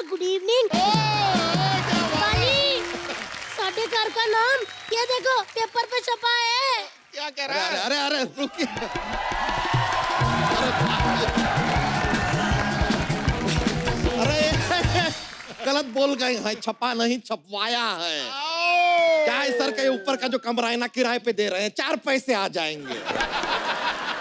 अकाल, good evening. साडे घर का नाम ये देखो पेपर पे छपा है। क्या कह रहा है? अरे अरे रुकिए। अरे गलत बोल गए हैं, छपा नहीं छपवाया है। क्या है सर के ऊपर का जो कमरा है ना किराए पे दे रहे हैं, 4 पैसे आ जाएंगे।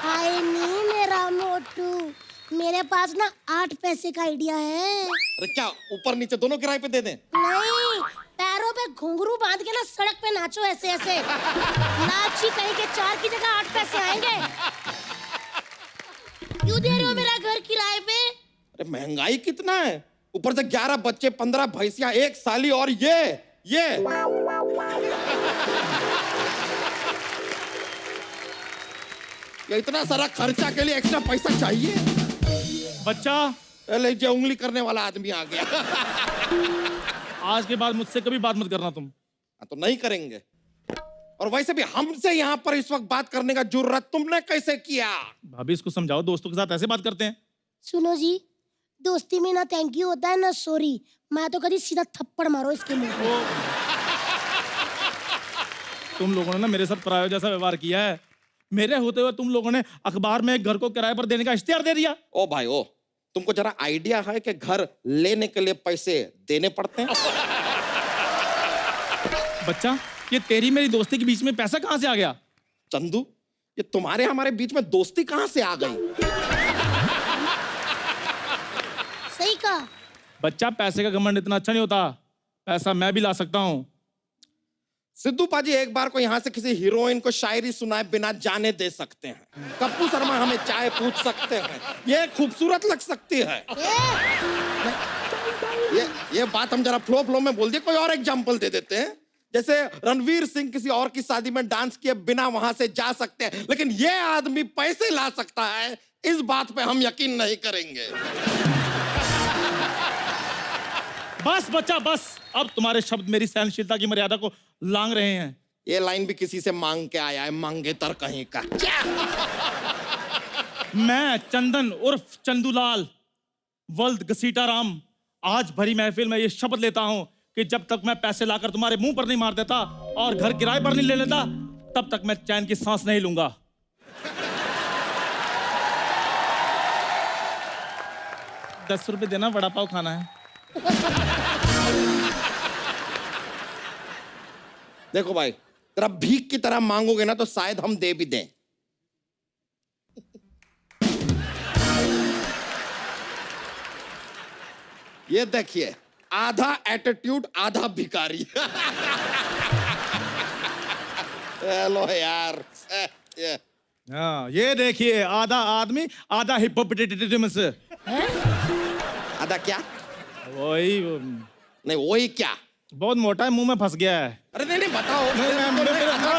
हाय नहीं मेरा मोटू, मेरे पास ना 8 पैसे का आइडिया है। अरे क्या ऊपर नीचे दोनों किराए पे दे दें? नहीं, पैरों पे घुंघरू बांध के ना सड़क पे नाचो ऐसे ऐसे। नाची कहीं के 4 की जगह 8 पैसे आएंगे। क्यों दे रहे हो मेरा घर किराए पे? अरे महंगाई कितना है, ऊपर से 11 बच्चे, 15 भैंसियां, 1 साली और ये इतना सारा खर्चा के लिए एक्स्ट्रा पैसा चाहिए। बच्चा, लीजिए उंगली करने वाला आदमी आ गया। आज के बाद मुझसे कभी बात मत करना तुम। तो नहीं करेंगे। और वैसे भी हमसे यहाँ पर इस वक्त बात करने का जुर्रत तुमने कैसे किया? भाभी इसको समझाओ, दोस्तों के साथ ऐसे बात करते हैं? सुनो जी, दोस्ती में ना थैंक यू होता है ना सॉरी। मैं तो कभी सीधा थप्पड़ मारो इसके मुंह पे। तुम लोगों ने ना मेरे साथ पराये जैसा व्यवहार किया है। मेरे होते हुए तुम लोगों ने अखबार में एक घर को किराए पर देने का इश्तिहार दे दिया। ओ भाई ओ, तुमको जरा आइडिया है कि घर लेने के लिए पैसे देने पड़ते हैं? बच्चा, ये तेरी मेरी दोस्ती के बीच में पैसा कहां से आ गया? चंदू, ये तुम्हारे हमारे बीच में दोस्ती कहां से आ गई? सही कहा। बच्चा, पैसे का घमंड इतना अच्छा नहीं होता। पैसा मैं भी ला सकता हूँ। सिद्धू पाजी एक बार को यहाँ से किसी हीरोइन को शायरी सुनाए बिना जाने दे सकते हैं। कप्पू शर्मा हमें चाय पूछ सकते हैं। ये खूबसूरत लग सकती है। ये बात हम जरा फ्लो में बोल दिए। कोई और एग्जांपल दे देते हैं। जैसे रणवीर सिंह किसी और की शादी में डांस किए बिना वहां से जा सकते हैं, लेकिन ये आदमी पैसे ला सकता है, इस बात पे हम यकीन नहीं करेंगे। बस बच्चा बस, अब तुम्हारे शब्द मेरी सहनशीलता की मर्यादा को लांघ रहे हैं। ये लाइन भी किसी से मांग के आया है, मांगेतर कहीं का। मैं चंदन उर्फ चंदूलाल वल्द घसीटाराम आज भरी महफिल में ये शपथ लेता हूं कि जब तक मैं पैसे लाकर तुम्हारे मुंह पर नहीं मार देता और घर किराए पर नहीं ले लेता, तब तक मैं चैन की सांस नहीं लूंगा। ₹10 देना, वड़ा पाव खाना है। देखो भाई, तेरा भीख की तरह मांगोगे ना तो शायद हम दे भी दें। ये देखिए, आधा एटीट्यूड आधा भिखारी। हेलो यार। हाँ, ये देखिए, आधा आदमी आधा हिप्पोपोटेटस। आधा क्या? वही नहीं वही क्या? बहुत मोटा है, मुंह में फंस गया है। अरे नहीं बताओ।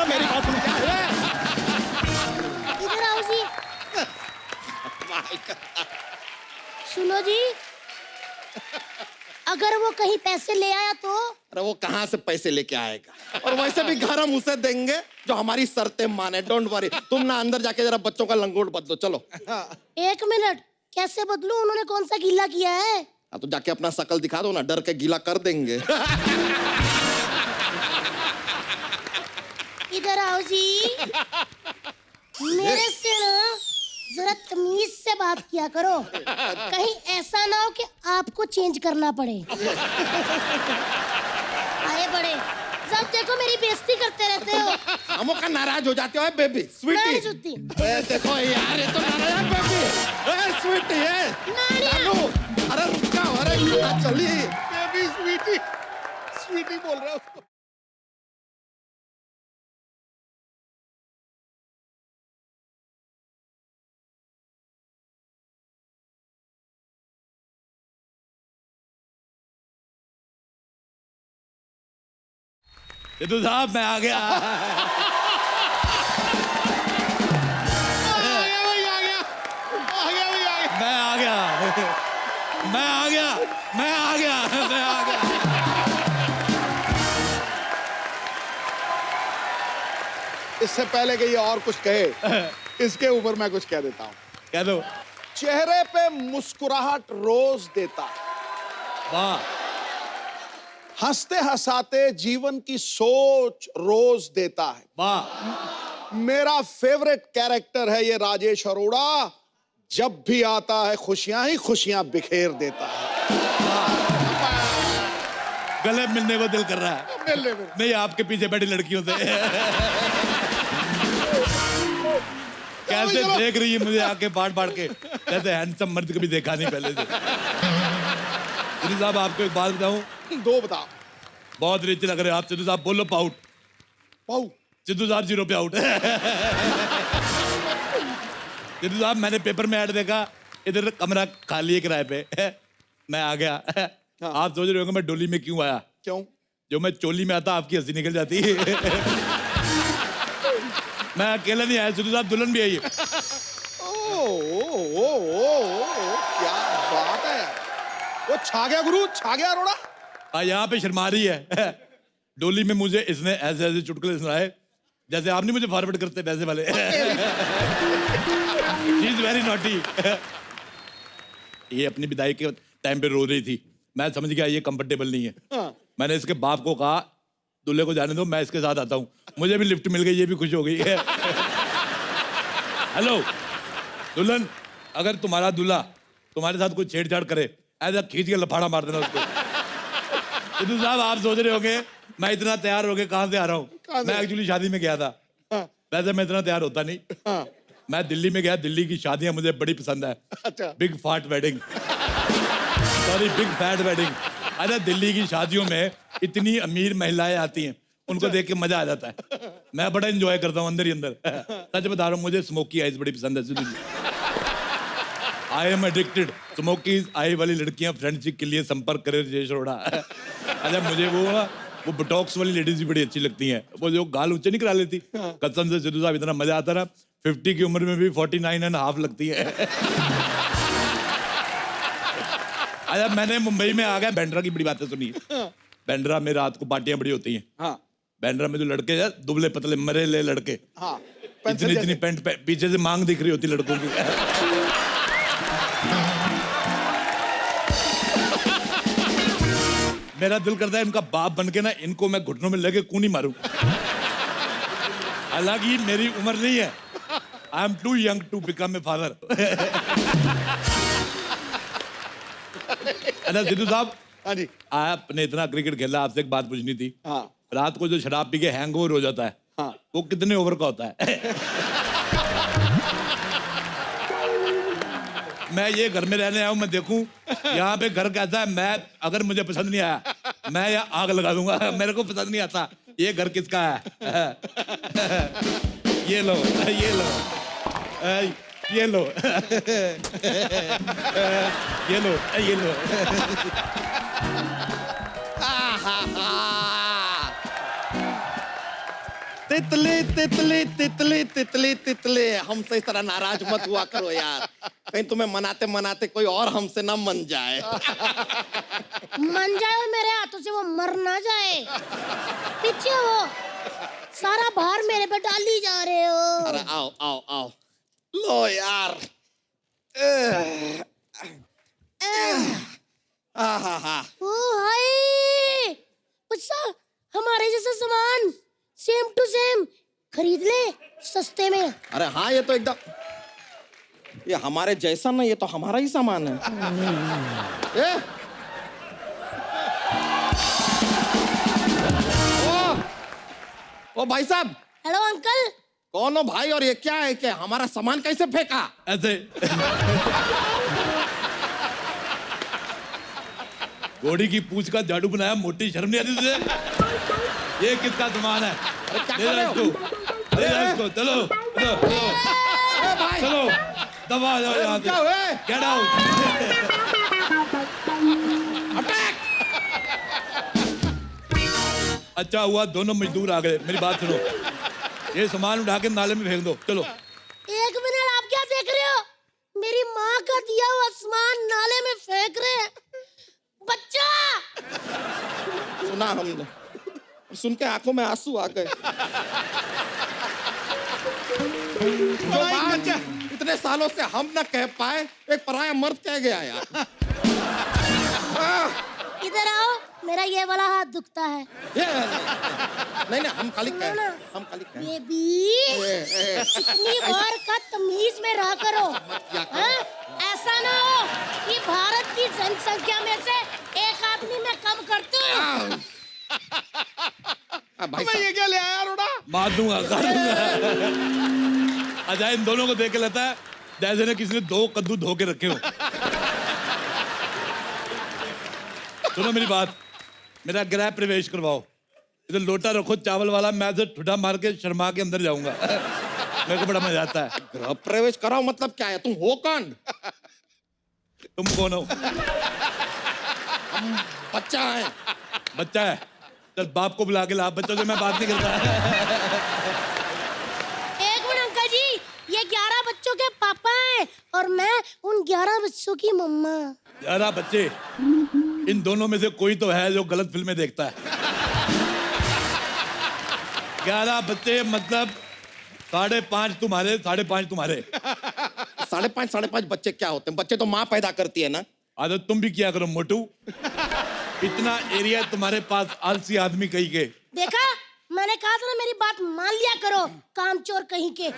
मेरी बात सुनो। इधर आओ जी। सुनो जी, अगर वो कहीं पैसे ले आया तो? अरे वो कहां से पैसे लेके आएगा? और वैसे भी घर हम उसे देंगे जो हमारी शर्तें माने। डोंट वरी, तुम ना अंदर जाके जरा बच्चों का लंगोट बदलो। चलो। 1 मिनट, कैसे बदलूं? उन्होंने कौन सा गीला किया है? तो जाके अपना शकल दिखा दो ना, डर के गीला कर देंगे। इधर आओ जी। मेरे से ना जरा तमीज से बात किया करो, कहीं ऐसा ना हो कि आपको चेंज करना पड़े। आए बड़े, सब देखो मेरी बेइज्जती करते रहते हो। हमो का नाराज हो जाते हो बेबी स्वीटी। देखो यार, ये तो नाराज है बेबी। स्वीटी है जानू। अरे रुक जाओ, अरे चली बेबी स्वीटी, स्वीटी बोल रहा हूँ। सिद्धू साहब मैं आ गया। मैं आ गया। इससे पहले कि ये और कुछ कहे, इसके ऊपर मैं कुछ कह देता हूँ। कह दो। चेहरे पे मुस्कुराहट रोज देता है, वाह। हंसते हंसाते जीवन की सोच रोज देता है। वाह। मेरा फेवरेट कैरेक्टर है ये राजेश अरोड़ा। जब भी आता है खुशियां ही खुशियां बिखेर देता है। गले मिलने को दिल कर रहा है। नहीं, आपके पीछे बैठी लड़कियों से। कैसे देख रही है मुझे आके बांट बांट के, कैसे हैंडसम मर्द कभी देखा नहीं पहले से। सिद्धू साहब, आपको एक बात बताऊं? दो बता। बहुत रिच लग रहे हैं आप सिद्धू साहब। बोलो पाउट। पाऊ। सिद्धू साहब 0 पे आउट। सिद्धू साहब, मैंने पेपर में ऐड देखा, इधर कमरा खाली है किराए पे। मैं आ गया। आप सोच रहे होंगे मैं डोली में क्यों आया? क्यों? जो मैं चोली में आता आपकी हंसी निकल जाती। मैं अकेला नहीं आया सिद्धू साहब, दुल्हन भी आई है। क्या बात है। वो छा गया गुरु, छा गया अरोड़ा। यहाँ पे शर्मा रही है। डोली में मुझे इसने ऐसे ऐसे चुटकुले सुनाए जैसे आप नहीं मुझे फॉरवर्ड करते वैसे वाले। She is very naughty। ये अपनी विदाई के टाइम पे रो रही थी। मैं समझ गया ये कंफर्टेबल नहीं है। मैंने इसके बाप को कहा दूल्हे को जाने दो, मैं इसके साथ आता हूँ। मुझे भी लिफ्ट मिल गई, ये भी खुश हो गई। हेलो दुल्हन, अगर तुम्हारा दूल्हा तुम्हारे साथ कोई छेड़छाड़ करे, ऐसा खींच के लफाड़ा मार देना उसको। सिद्धू साहब, आप सोच रहे होंगे मैं इतना तैयार होके कहाँ से आ रहा हूँ? मैं एक्चुअली शादी में गया था। वैसे मैं इतना तैयार होता नहीं। मैं दिल्ली में गया। दिल्ली की शादियां मुझे बड़ी पसंद है। अच्छा। बिग फाट wedding, sorry big fat wedding. अरे दिल्ली की शादियों में इतनी अमीर महिलाएं आती हैं, उनको देख के मजा आ जाता है। मैं बड़ा एंजॉय करता हूँ अंदर ही अंदर। सच बता रहा हूँ, मुझे स्मोकी आइज बड़ी पसंद है Sidhu ji. I am addicted. Smoky eye वाली लड़कियां फ्रेंडशिप के लिए संपर्क करे राजेश अरोड़ा। अच्छा, मुझे वो बोटॉक्स वाली लेडीज भी बड़ी अच्छी लगती हैं, वो जो गाल ऊंचे नहीं करा लेती। कसम से सिद्धू साहब, इतना मजा आता रहा। 50 की उम्र में भी 49.5 लगती है। अच्छा, मैंने मुंबई में आ गया, बैंड्रा की बड़ी बातें सुनी। बैंड्रा में रात को पार्टियां बड़ी होती हैं। हाँ। बैंड्रा में जो लड़के हैं दुबले पतले मरेले लड़के, हाँ। इतनी इतनी पैंट पीछे से मांग दिख रही होती लड़कों की। मेरा दिल करता है इनका बाप बन के ना इनको मैं घुटनों में लेके कूनी मारूं। हालांकि मेरी उम्र नहीं है। I am too young to become a father. अच्छा सिद्धू साहब, हाँ जी। आपने इतना क्रिकेट खेला, आपसे एक बात पूछनी थी। हाँ। रात को जो शराब पी के हैंगओवर हो जाता है, हाँ। वो कितने ओवर का होता है? मैं ये घर में रहने आया हूं, मैं देखूं यहाँ पे घर कैसा है। मैं अगर मुझे पसंद नहीं आया, मैं यहाँ आग लगा दूंगा। मेरे को पसंद नहीं आता ये घर किसका है। ये लो, ये लो, ये लो, ये लो, ये लो। तितली तितली तितली तितली तितली, हमसे इस तरह नाराज मत हुआ करो यार। कहीं तुम्हें मनाते मनाते कोई और हमसे ना मन जाए। मन जाए और मेरे हाथों से वो मर ना जाए। पीछे हो, सारा भार मेरे पे डाली जा रहे हो। अरे आओ आओ आओ, लो यार। ओ हाय, अच्छा हमारे जैसा सामान सेम टू सेम खरीद ले सस्ते में। अरे हाँ, ये तो एकदम, ये हमारे जैसा ना, ये तो हमारा ही सामान है। ओ भाई साहब। Hello uncle. कौन हो भाई, और ये क्या है? क्या हमारा सामान कैसे फेंका ऐसे? घोड़ी की पूंछ का झाड़ू बनाया, मोटी शर्म नहीं आती तुझे? ये किसका सामान है? ले जा इसको, ले जा इसको। चलो चलो चलो, दबा जाओ यहाँ से। Get out. अटैक। अच्छा हुआ दोनों मजदूर आ गए। मेरी बात सुनो, ये सामान उठा के नाले में फेंक दो। चलो। एक मिनट, आप क्या देख रहे हो? मेरी माँ का दिया हुआ सामान नाले में फेंक रहे हैं। बच्चा! सुना हमने, सुन के आंखों में आंसू आ गए। जो बात इतने सालों से हम न कह पाए, एक पराया मर्द कह गया यार। इधर आओ, मेरा ये वाला हाथ दुखता है। नहीं नहीं, हम खाली कह ना। हम खाली कह बेबी, इतनी बार का तमीज में रहा करो। हाँ? ऐसा ना हो कि भारत की जनसंख्या में से एक आदमी मैं कम करती हूँ। भाई मैं ये क्या ले आया अरोड़ा? मार दूंगा, कर दूंगा। अच्छा, इन दोनों को देख के लगता है जैसे ने किसी ने 2 कद्दू धो के रखे हो। सुनो मेरी बात, मेरा गृह प्रवेश करवाओ। इधर लोटा रखो चावल वाला, मैं तो ठुडा मार के शर्मा के अंदर जाऊंगा। मेरे को बड़ा मजा आता है। गृह प्रवेश कराओ मतलब क्या है? तुम हो कौन? तुम कौन हो? हम बच्चा है। बच्चा है? चल बाप को बुला के ला, बच्चों से मैं बात नहीं करता। एक मिनट अंकल जी, ये 11 बच्चों के पापा हैं और मैं उन 11 बच्चों की मम्मा। 11 बच्चे? इन दोनों में से कोई तो है जो गलत फिल्में देखता है। 11 बच्चे मतलब 5.5 तुम्हारे, 5.5 तुम्हारे। 5.5 बच्चे क्या होते हैं? बच्चे तो माँ पैदा करती है ना। आदत तुम भी किया करो मोटू। इतना एरिया तुम्हारे पास, आलसी आदमी कहीं के। देखा, मैंने कहा था ना, मेरी बात मान लिया करो, कामचोर कहीं के।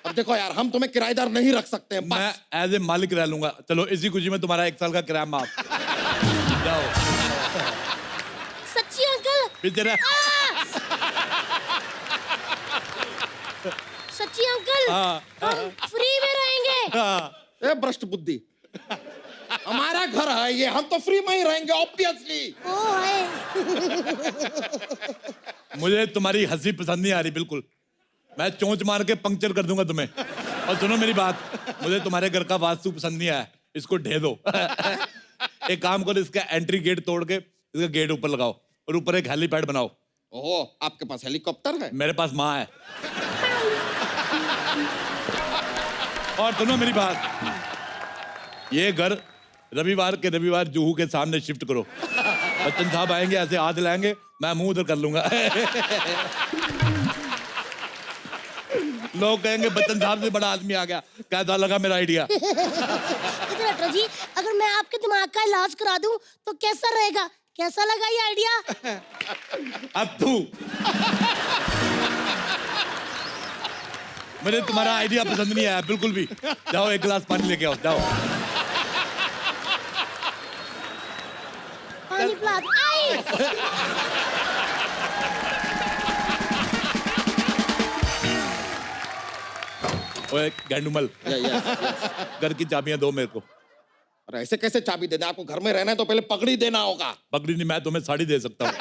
अब देखो यार, हम तुम्हें किराएदार नहीं रख सकते हैं। मैं एज ए मालिक रह लूंगा। चलो इसी खुशी में तुम्हारा 1 साल का किराया माफ। जाओ। सच्ची अंकल? फिर तेरा सच्ची अंकल? हम फ्री में रहेंगे। ए भ्रष्ट बुद्धि, हमारा घर है ये, हम तो फ्री में ही रहेंगे ऑब्वियसली। ओ है। मुझे तुम्हारी हंसी पसंद नहीं आ रही बिल्कुल। मैं चोंच मार के पंक्चर कर दूंगा तुम्हें। और सुनो मेरी बात, मुझे तुम्हारे घर का वास्तु पसंद नहीं आया, इसको ढे दो। एक काम करो, इसका एंट्री गेट तोड़ के इसका गेट ऊपर लगाओ और ऊपर एक हेलीपैड बनाओ। ओहो, आपके पास हेलीकॉप्टर है? मेरे पास माँ है। और सुनो मेरी बात, ये घर रविवार के रविवार जुहू के सामने शिफ्ट करो। बच्चन साहब आएंगे, ऐसे हाथ लाएंगे, मैं मुंह उधर कर लूंगा। लोग कहेंगे बच्चन साहब से बड़ा आदमी आ गया। कैसा लगा मेरा आइडिया? इधर हटो जी, अगर मैं आपके दिमाग का इलाज करा दूं तो कैसा रहेगा? कैसा लगा ये आइडिया? अब तू मुझे तुम्हारा आइडिया पसंद नहीं आया बिल्कुल भी। जाओ 1 गिलास पानी लेके आओ, जाओ। पानी पिला दो। आई! ओए गैंडुमल, घर की चाबियां दो मेरे को। और ऐसे कैसे चाबी देना? आपको घर में रहना है तो पहले पगड़ी देना होगा। पगड़ी नहीं, मैं तुम्हें साड़ी दे सकता हूँ।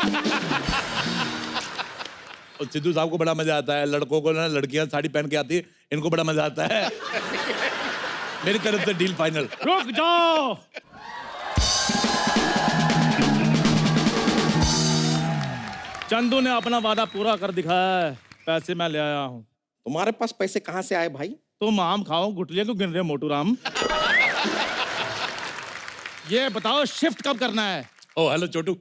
और सिद्धू साहब को बड़ा मजा आता है, लड़कों को ना लड़कियां साड़ी पहन के आती है, इनको बड़ा मजा आता है। मेरी तरफ से डील फाइनल। रुक जाओ। चंदू ने अपना वादा पूरा कर दिखाया है, पैसे मैं ले आया हूँ। तुम्हारे पास पैसे कहाँ से आए भाई? तुम आम खाओ, गुटलियां क्यों गिन रहे हो मोटू राम? ये बताओ शिफ्ट कब करना है? ओ हेलो छोटू,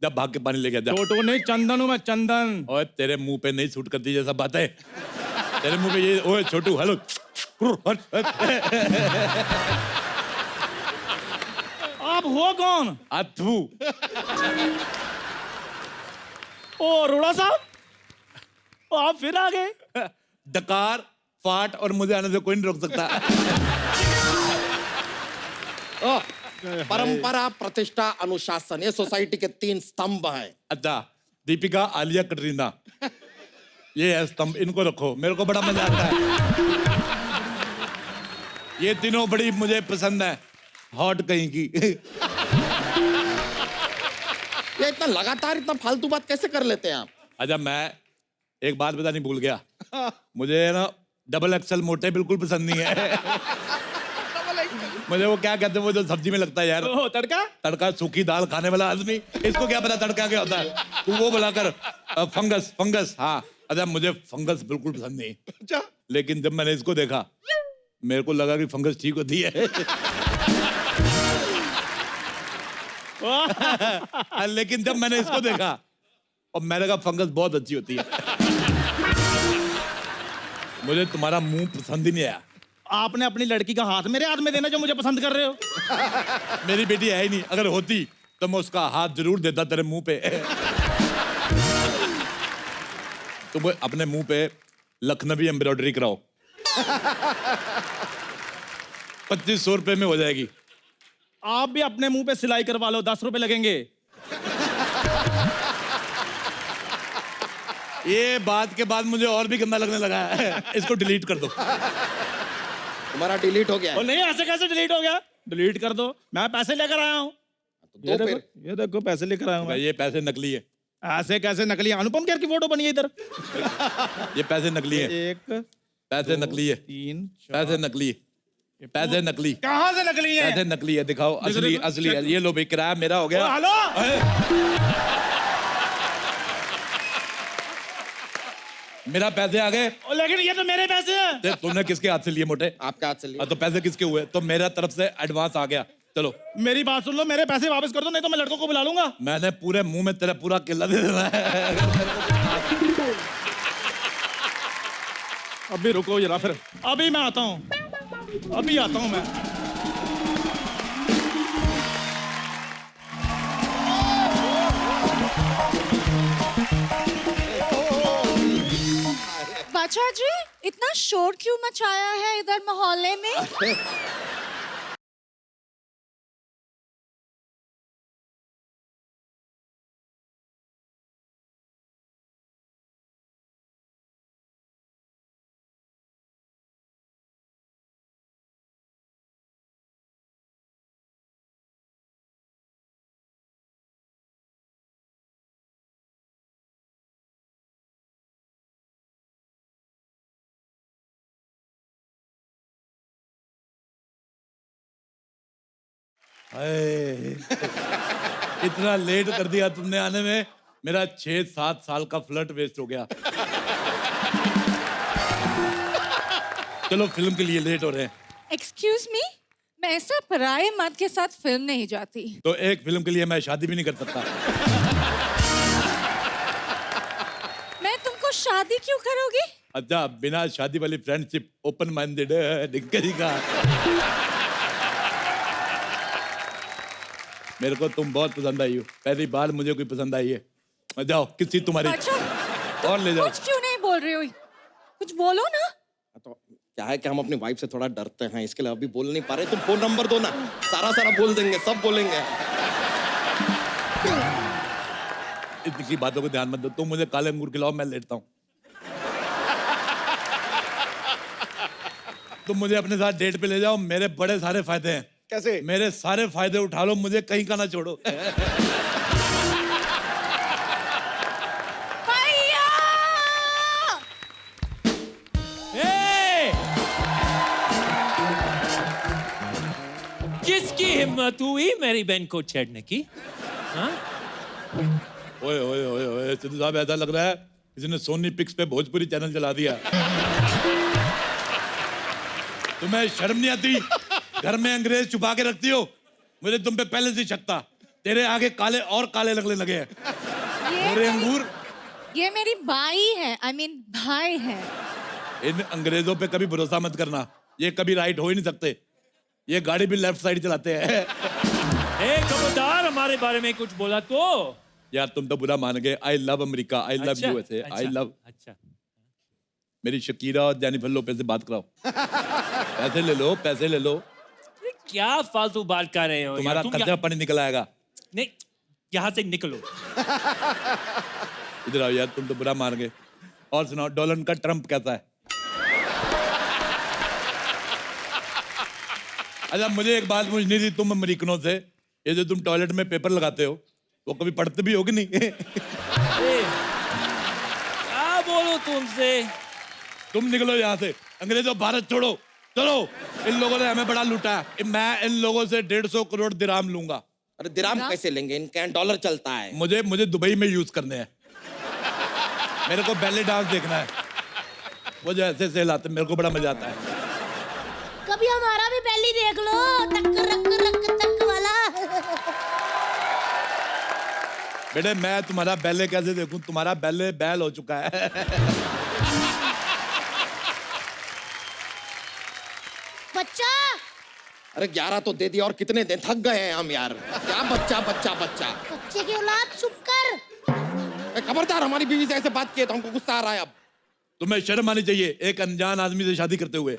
जब भाग के पानी लेके जा। छोटू नहीं, चंदन हूँ मैं, चंदन। ओए तेरे मुंह पे नहीं सूट करती जैसा बात है। तेरे मुंह पे ये, ओए छोटू हेलो। आप हो कौन? अथू। ओ अरोड़ा साहब, आप फिर आ गए। डकार, फाट और मुझे आने से कोई नहीं रोक सकता। परंपरा, प्रतिष्ठा, अनुशासन, ये सोसाइटी के 3 स्तंभ हैं। अच्छा, दीपिका, आलिया, कटरीना, ये है स्तंभ, इनको रखो। मेरे को बड़ा मजा आता है। ये तीनों बड़ी मुझे पसंद है। हॉट कहीं की। ये इतना लगातार इतना फालतू बात कैसे कर लेते हैं आप? अच्छा, मैं एक बात बतानी भूल गया। मुझे ना डबल एक्सल मोटे बिल्कुल पसंद नहीं है। मुझे वो क्या कहते हैं, वो जो सब्जी में लगता है यार, तड़का। तड़का, सूखी दाल खाने वाला आदमी, इसको क्या पता तड़का क्या होता है? तू वो बुलाकर फंगस, फंगस। हाँ, अच्छा मुझे फंगस बिल्कुल पसंद नहीं। अच्छा, लेकिन जब मैंने इसको देखा, मेरे को लगा कि फंगस ठीक होती है। लेकिन जब मैंने इसको देखा और मैंने कहा फंगस बहुत अच्छी होती है। मुझे तुम्हारा मुंह पसंद ही नहीं आया। आपने अपनी लड़की का हाथ मेरे हाथ में देना जो मुझे पसंद कर रहे हो? मेरी बेटी है ही नहीं, अगर होती तो मैं उसका हाथ जरूर देता तेरे मुंह पे। तुम अपने मुंह पे लखनवी एम्ब्रॉयडरी कराओ। 2500 रुपए में हो जाएगी। आप भी अपने मुंह पे सिलाई करवा लो, 10 रुपए लगेंगे। ये बात के बाद मुझे और भी गंदा लगने लगा है। इसको डिलीट कर दो। तुम्हारा डिलीट हो गया और है। नहीं, ऐसे कैसे डिलीट हो गया? डिलीट कर दो, मैं पैसे लेकर आया हूँ। तो फिर ये देखो पैसे लेकर आया हूँ मैं। ये पैसे नकली है। ऐसे कैसे नकली? अनुपम खेर की फोटो बनी है इधर। ये पैसे नकली है। 1 पैसे नकली है। 3 पैसे नकली है। पैसे नकली। कहाँ से नकली है? पैसे नकली है, दिखाओ। असली देखो, असली है। ये लो भाई, किराया मेरा हो गया। हेलो, मेरा पैसे आ गए। लेकिन ये तो मेरे पैसे हैं। तुमने किसके हाथ से लिए मोटे? आपके हाथ से लिया। तो पैसे किसके हुए? तो मेरा तरफ से एडवांस आ गया। चलो मेरी बात सुन लो, मेरे पैसे वापस कर दो, नहीं तो मैं लड़कों को बुला लूंगा। मैंने पूरे मुंह में तेरा पूरा किला दे देना है। अभी रुको जरा, फिर अभी मैं आता हूँ, अभी आता हूँ मैं। बादशाह जी, इतना शोर क्यों मचाया है इधर मोहल्ले में? हाय, इतना लेट कर दिया तुमने आने में। मेरा 6-7 साल का फ्लर्ट वेस्ट हो गया। चलो फिल्म के लिए लेट हो रहे हैं। एक्सक्यूज मी, मैं ऐसा पराये मर्द के साथ फिल्म नहीं जाती। तो एक फिल्म के लिए मैं शादी भी नहीं कर सकता। मैं तुमको शादी क्यों करोगी? अच्छा, बिना शादी वाली फ्रेंडशिप, ओपन माइंडेड का। मेरे को तुम बहुत पसंद आई हो। पहली बार मुझे कोई पसंद आई है। जाओ, किसी तुम्हारी अच्छा, और ले जाओ। कुछ क्यों नहीं बोल रही हो? कुछ बोलो ना। तो क्या है कि हम अपनी वाइफ से थोड़ा डरते हैं, इसके लिए अभी बोल नहीं पा रहे। तुम फोन नंबर दो ना, सारा सारा बोल देंगे, सब बोलेंगे। इतनी बातों को ध्यान मत दो। तुम मुझे काले अंगूर खिलाओ, मैं लेटता हूँ। तुम मुझे अपने साथ डेट पे ले जाओ, मेरे बड़े सारे फायदे हैं। कैसे? मेरे सारे फायदे उठा लो, मुझे कहीं का ना छोड़ो। भैया! किसकी हिम्मत हुई मेरी बहन को छेड़ने की? हाँ? ओए ओए ओए ओए, सिद्धू साहब, ऐसा लग रहा है किसी ने सोनी पिक्स पे भोजपुरी चैनल चला दिया। तुम्हें शर्म नहीं आती? घर में अंग्रेज छुपा के रखती हो। मुझे तुम पे पहले से शक था। तेरे आगे काले और काले लगने लगे हैं। गोरे अंगूर। ये मेरी भाई है, भाई है। इन अंग्रेजों पे कभी भरोसा मत करना, ये कभी राइट हो ही नहीं सकते। ये गाड़ी भी लेफ्ट साइड चलाते हैं। खबरदार, हमारे बारे में कुछ बोला तो। यार तुम तो बुरा मान गए। I love America, I love USA, I love. अच्छा, मेरी शकीरा और जेनिफर लोपेज से बात कराओ। पैसे ले लो, पैसे ले लो। क्या फालतू बात कर रहे हो? तुम्हारा तुम खर्चा पानी निकल आएगा। नहीं, यहाँ से निकलो। इधर आओ यार, तुम तो बुरा मान गए। और सुनाओ, डोनाल्ड का ट्रम्प कैसा है? अच्छा, मुझे एक बात पूछनी थी तुम अमेरिकनों से। ये जो तुम टॉयलेट में पेपर लगाते हो, वो कभी पढ़ते भी हो कि नहीं? क्या बोलो तुमसे? तुम निकलो यहाँ से। अंग्रेजों, भारत छोड़ो, चलो। इन लोगों ने हमें बड़ा लूटा है। मैं इन लोगों से 150 करोड़ दिराम लूंगा। अरे दिराम कैसे लेंगे? इनके यहाँ डॉलर चलता है। मुझे दुबई में यूज करने हैं। मेरे को बैले डांस देखना है। वो जो ऐसे से हिलाते, मेरे को बड़ा मजा आता है। कभी हमारा भी बैली देख लो, टक रक रक टक वाला। बेटे, मैं तुम्हारा बैले कैसे देखूं? तुम्हारा बैले बैल हो चुका है। अरे 11 तो दे दिया, और कितने दें? थक गए हैं हम यार। क्या बच्चा बच्चा बच्चा। बच्चे की औलाद, चुप कर। खबरदार, हमारी बीवी से ऐसे बात किए तो हमको गुस्सा आ रहा है अब। तुम्हें शर्म आनी चाहिए एक अनजान आदमी से शादी करते हुए।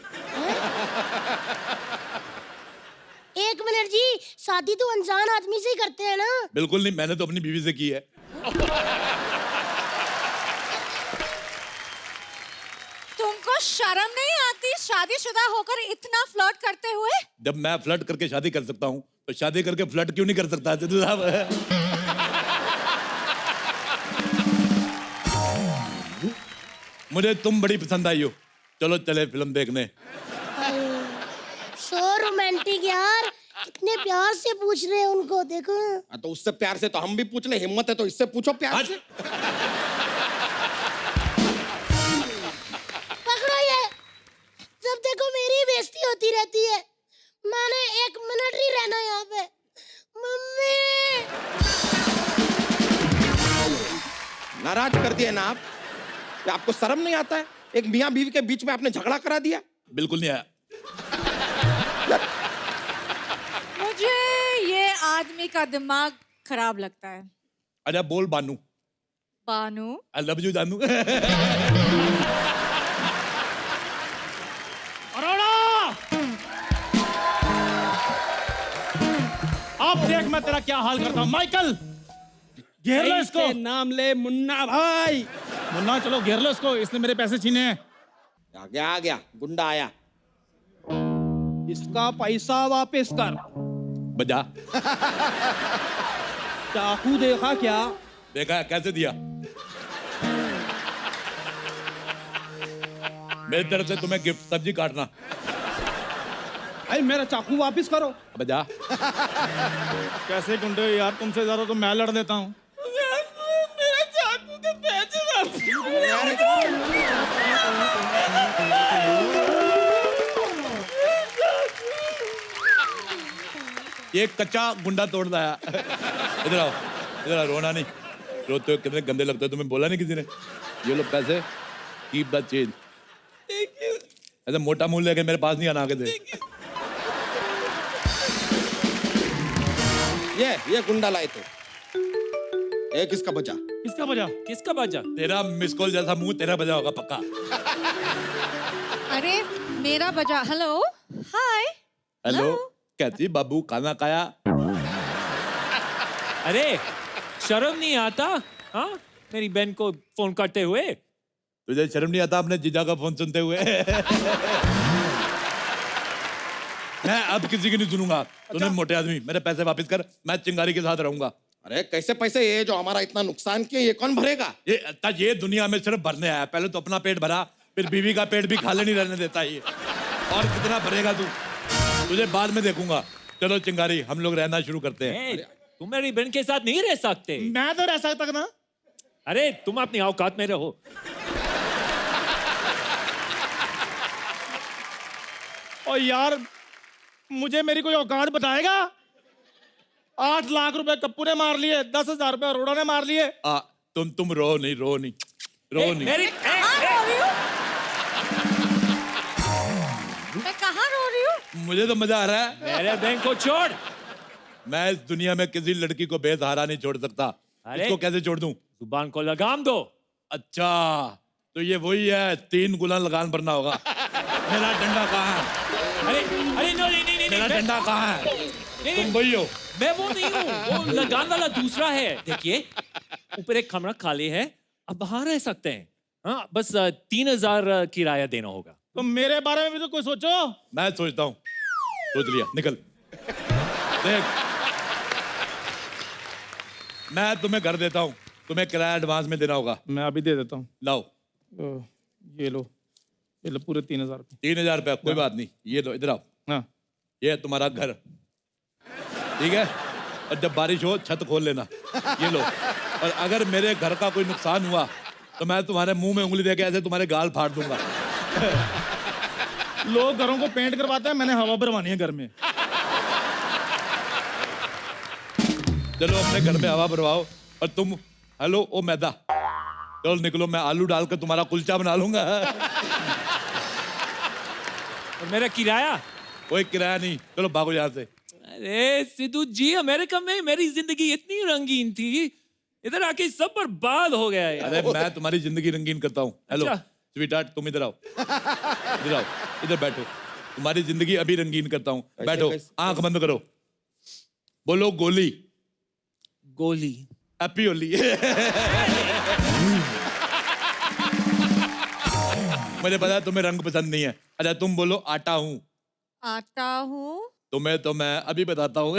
एक मिनट जी, शादी तो अनजान आदमी से ही करते हैं ना। बिल्कुल नहीं, मैंने तो अपनी बीवी से की है। तुमको शर्म नहीं आती शादीशुदा होकर इतना फ्लर्ट करते हुए? जब मैं फ्लर्ट करके शादी कर सकता हूँ तो शादी करके फ्लर्ट क्यों नहीं कर सकता जदू साहब? मुझे तुम बड़ी पसंद आई हो, चलो चले फिल्म देखने। सो रोमांटिक यार, कितने प्यार से पूछ रहे हैं उनको, देखो। तो उससे प्यार से तो हम भी पूछ ले, हिम्मत है तो इससे पूछो प्यार से। पकड़ो ये, जब देखो मेरी बेइज्जती होती रहती है। मैंने 1 मिनट नहीं रहना यहाँ पे। मम्मी, नाराज कर दिए ना आप? क्या आपको शर्म नहीं आता है? एक मियाँ बीवी के बीच में आपने झगड़ा करा दिया। बिल्कुल नहीं आया। मुझे ये आदमी का दिमाग खराब लगता है। अच्छा बोल बानू। बानू? आई लव यू जानू। अरोड़ा, अब देख मैं तेरा क्या हाल करता हूँ। माइकल, घेर लो इसको। नाम ले मुन्ना भाई। मुन्ना, चलो घेर लो इसको, इसने मेरे पैसे छीने हैं। आ गया गुंडा आया। इसका पैसा वापस कर। बजा। चाकू देखा क्या? देखा कैसे दिया? मेरी तरफ से तुम्हें गिफ्ट, सब्जी काटना। भाई मेरा चाकू वापस करो। बजा। कैसे गुंडे यार, तुमसे ज्यादा तो मैं लड़ देता हूँ। मेरे चाकू के पैसे ये कच्चा गुंडा तोड़ लाया। इधर आओ, इधर आओ, रोना नहीं। रोते हो कितने गंदे लगते हो, तुम्हें बोला नहीं किसी ने? ये लो पैसे, कीप द चेंज। ऐसे मोटा मुंह लेके मेरे पास नहीं आना आगे से। ये गुंडा लाए थे। ये किसका बचा? किसका बजा? किसका बाजा? तेरा मिस कॉल जैसा मुंह तेरा बजा होगा पक्का। अरे मेरा बजा। हेलो, हाय। हेलो, कैसी बाबू, खाना खाया? अरे शर्म नहीं आता? हाँ, मेरी बहन को फोन करते हुए। तुझे शर्म नहीं आता अपने जीजा का फोन सुनते हुए? मैं अब किसी की नहीं सुनूंगा। तूने मोटे आदमी, मेरे पैसे वापस कर, मैं चिंगारी के साथ रहूंगा। अरे कैसे पैसे? ये जो हमारा इतना नुकसान किया, ये कौन भरेगा? ये दुनिया में सिर्फ भरने आया। पहले तो अपना पेट भरा, फिर बीवी का पेट भी खाली नहीं रहने देता ये। और कितना भरेगा तू? तुझे बाद में देखूंगा। चलो चिंगारी, हम लोग रहना शुरू करते हैं। तुम मेरी बहन के साथ नहीं रह सकते। मैं तो रह सकता ना। अरे तुम अपनी औकात में रहो। और यार, मुझे मेरी कोई औकात बताएगा? 8 लाख रुपए कप्पू ने मार लिए, 10,000 रुपए अरोड़ा ने मार लिए। तुम रो नहीं, रो नहीं, रो नहीं। मैं कहाँ रो रही हूँ? मुझे तो मजा आ रहा है। मेरे बहन को छोड़। मैं इस दुनिया में किसी लड़की को बेसहारा नहीं छोड़ सकता। अरे इसको कैसे छोड़ दूं? जुबान को लगाम दो। अच्छा, तो ये वही है, 3 गुना लगान भरना होगा। मेरा डंडा कहाँ है? अरे अरे नहीं, मेरा डंडा कहाँ है? नहीं, तुम वही हो। मैं वो नहीं हूँ, वो लगान वाला दूसरा है। देखिए, ऊपर एक कमरा खाली है, अब बाहर रह सकते हैं। हाँ, बस 3,000 किराया देना होगा। तो मेरे बारे में भी तो कोई सोचो। मैं सोचता हूँ। सोच लिया, निकल। देख, मैं तुम्हें घर देता हूँ, तुम्हें किराया एडवांस में देना होगा। मैं अभी दे देता हूँ। लाओ। ये लो पूरे 3,000 रुपए। 3,000 रुपया, कोई बात नहीं। ये लो, इधर आओ। हाँ, ये है तुम्हारा घर, ठीक है? और जब बारिश हो छत खोल लेना। ये लो। और अगर मेरे घर का कोई नुकसान हुआ तो मैं तुम्हारे मुंह में उंगली देके ऐसे तुम्हारे गाल फाड़ दूंगा। लोग घरों को पेंट करवाते हैं, मैंने हवा भरवानी है घर में। चलो अपने घर में हवा भरवाओ। और तुम, हेलो ओ मैदा, चलो निकलो, मैं आलू डालकर तुम्हारा कुलचा बना लूंगा। और मेरा किराया? कोई किराया नहीं, चलो भागो यहाँ से। अरे सिद्धू जी, अमेरिका में मेरी जिंदगी इतनी रंगीन थी, इधर आके सब बर्बाद हो गया यार। अरे मैं तुम्हारी जिंदगी रंगीन करता हूँ। हेलो अच्छा। स्वीटहार्ट, तुम इधर आओ, इधर आओ, इधर बैठो। तुम्हारी जिंदगी अभी रंगीन करता हूँ। बैठो, आंख बंद करो, बोलो गोली। गोली। हैप्पी होली। मुझे पता है तुम्हें रंग पसंद नहीं है। अच्छा तुम बोलो आटा हूँ। आता हूँ। तुम्हें तो मैं अभी बताता हूँ।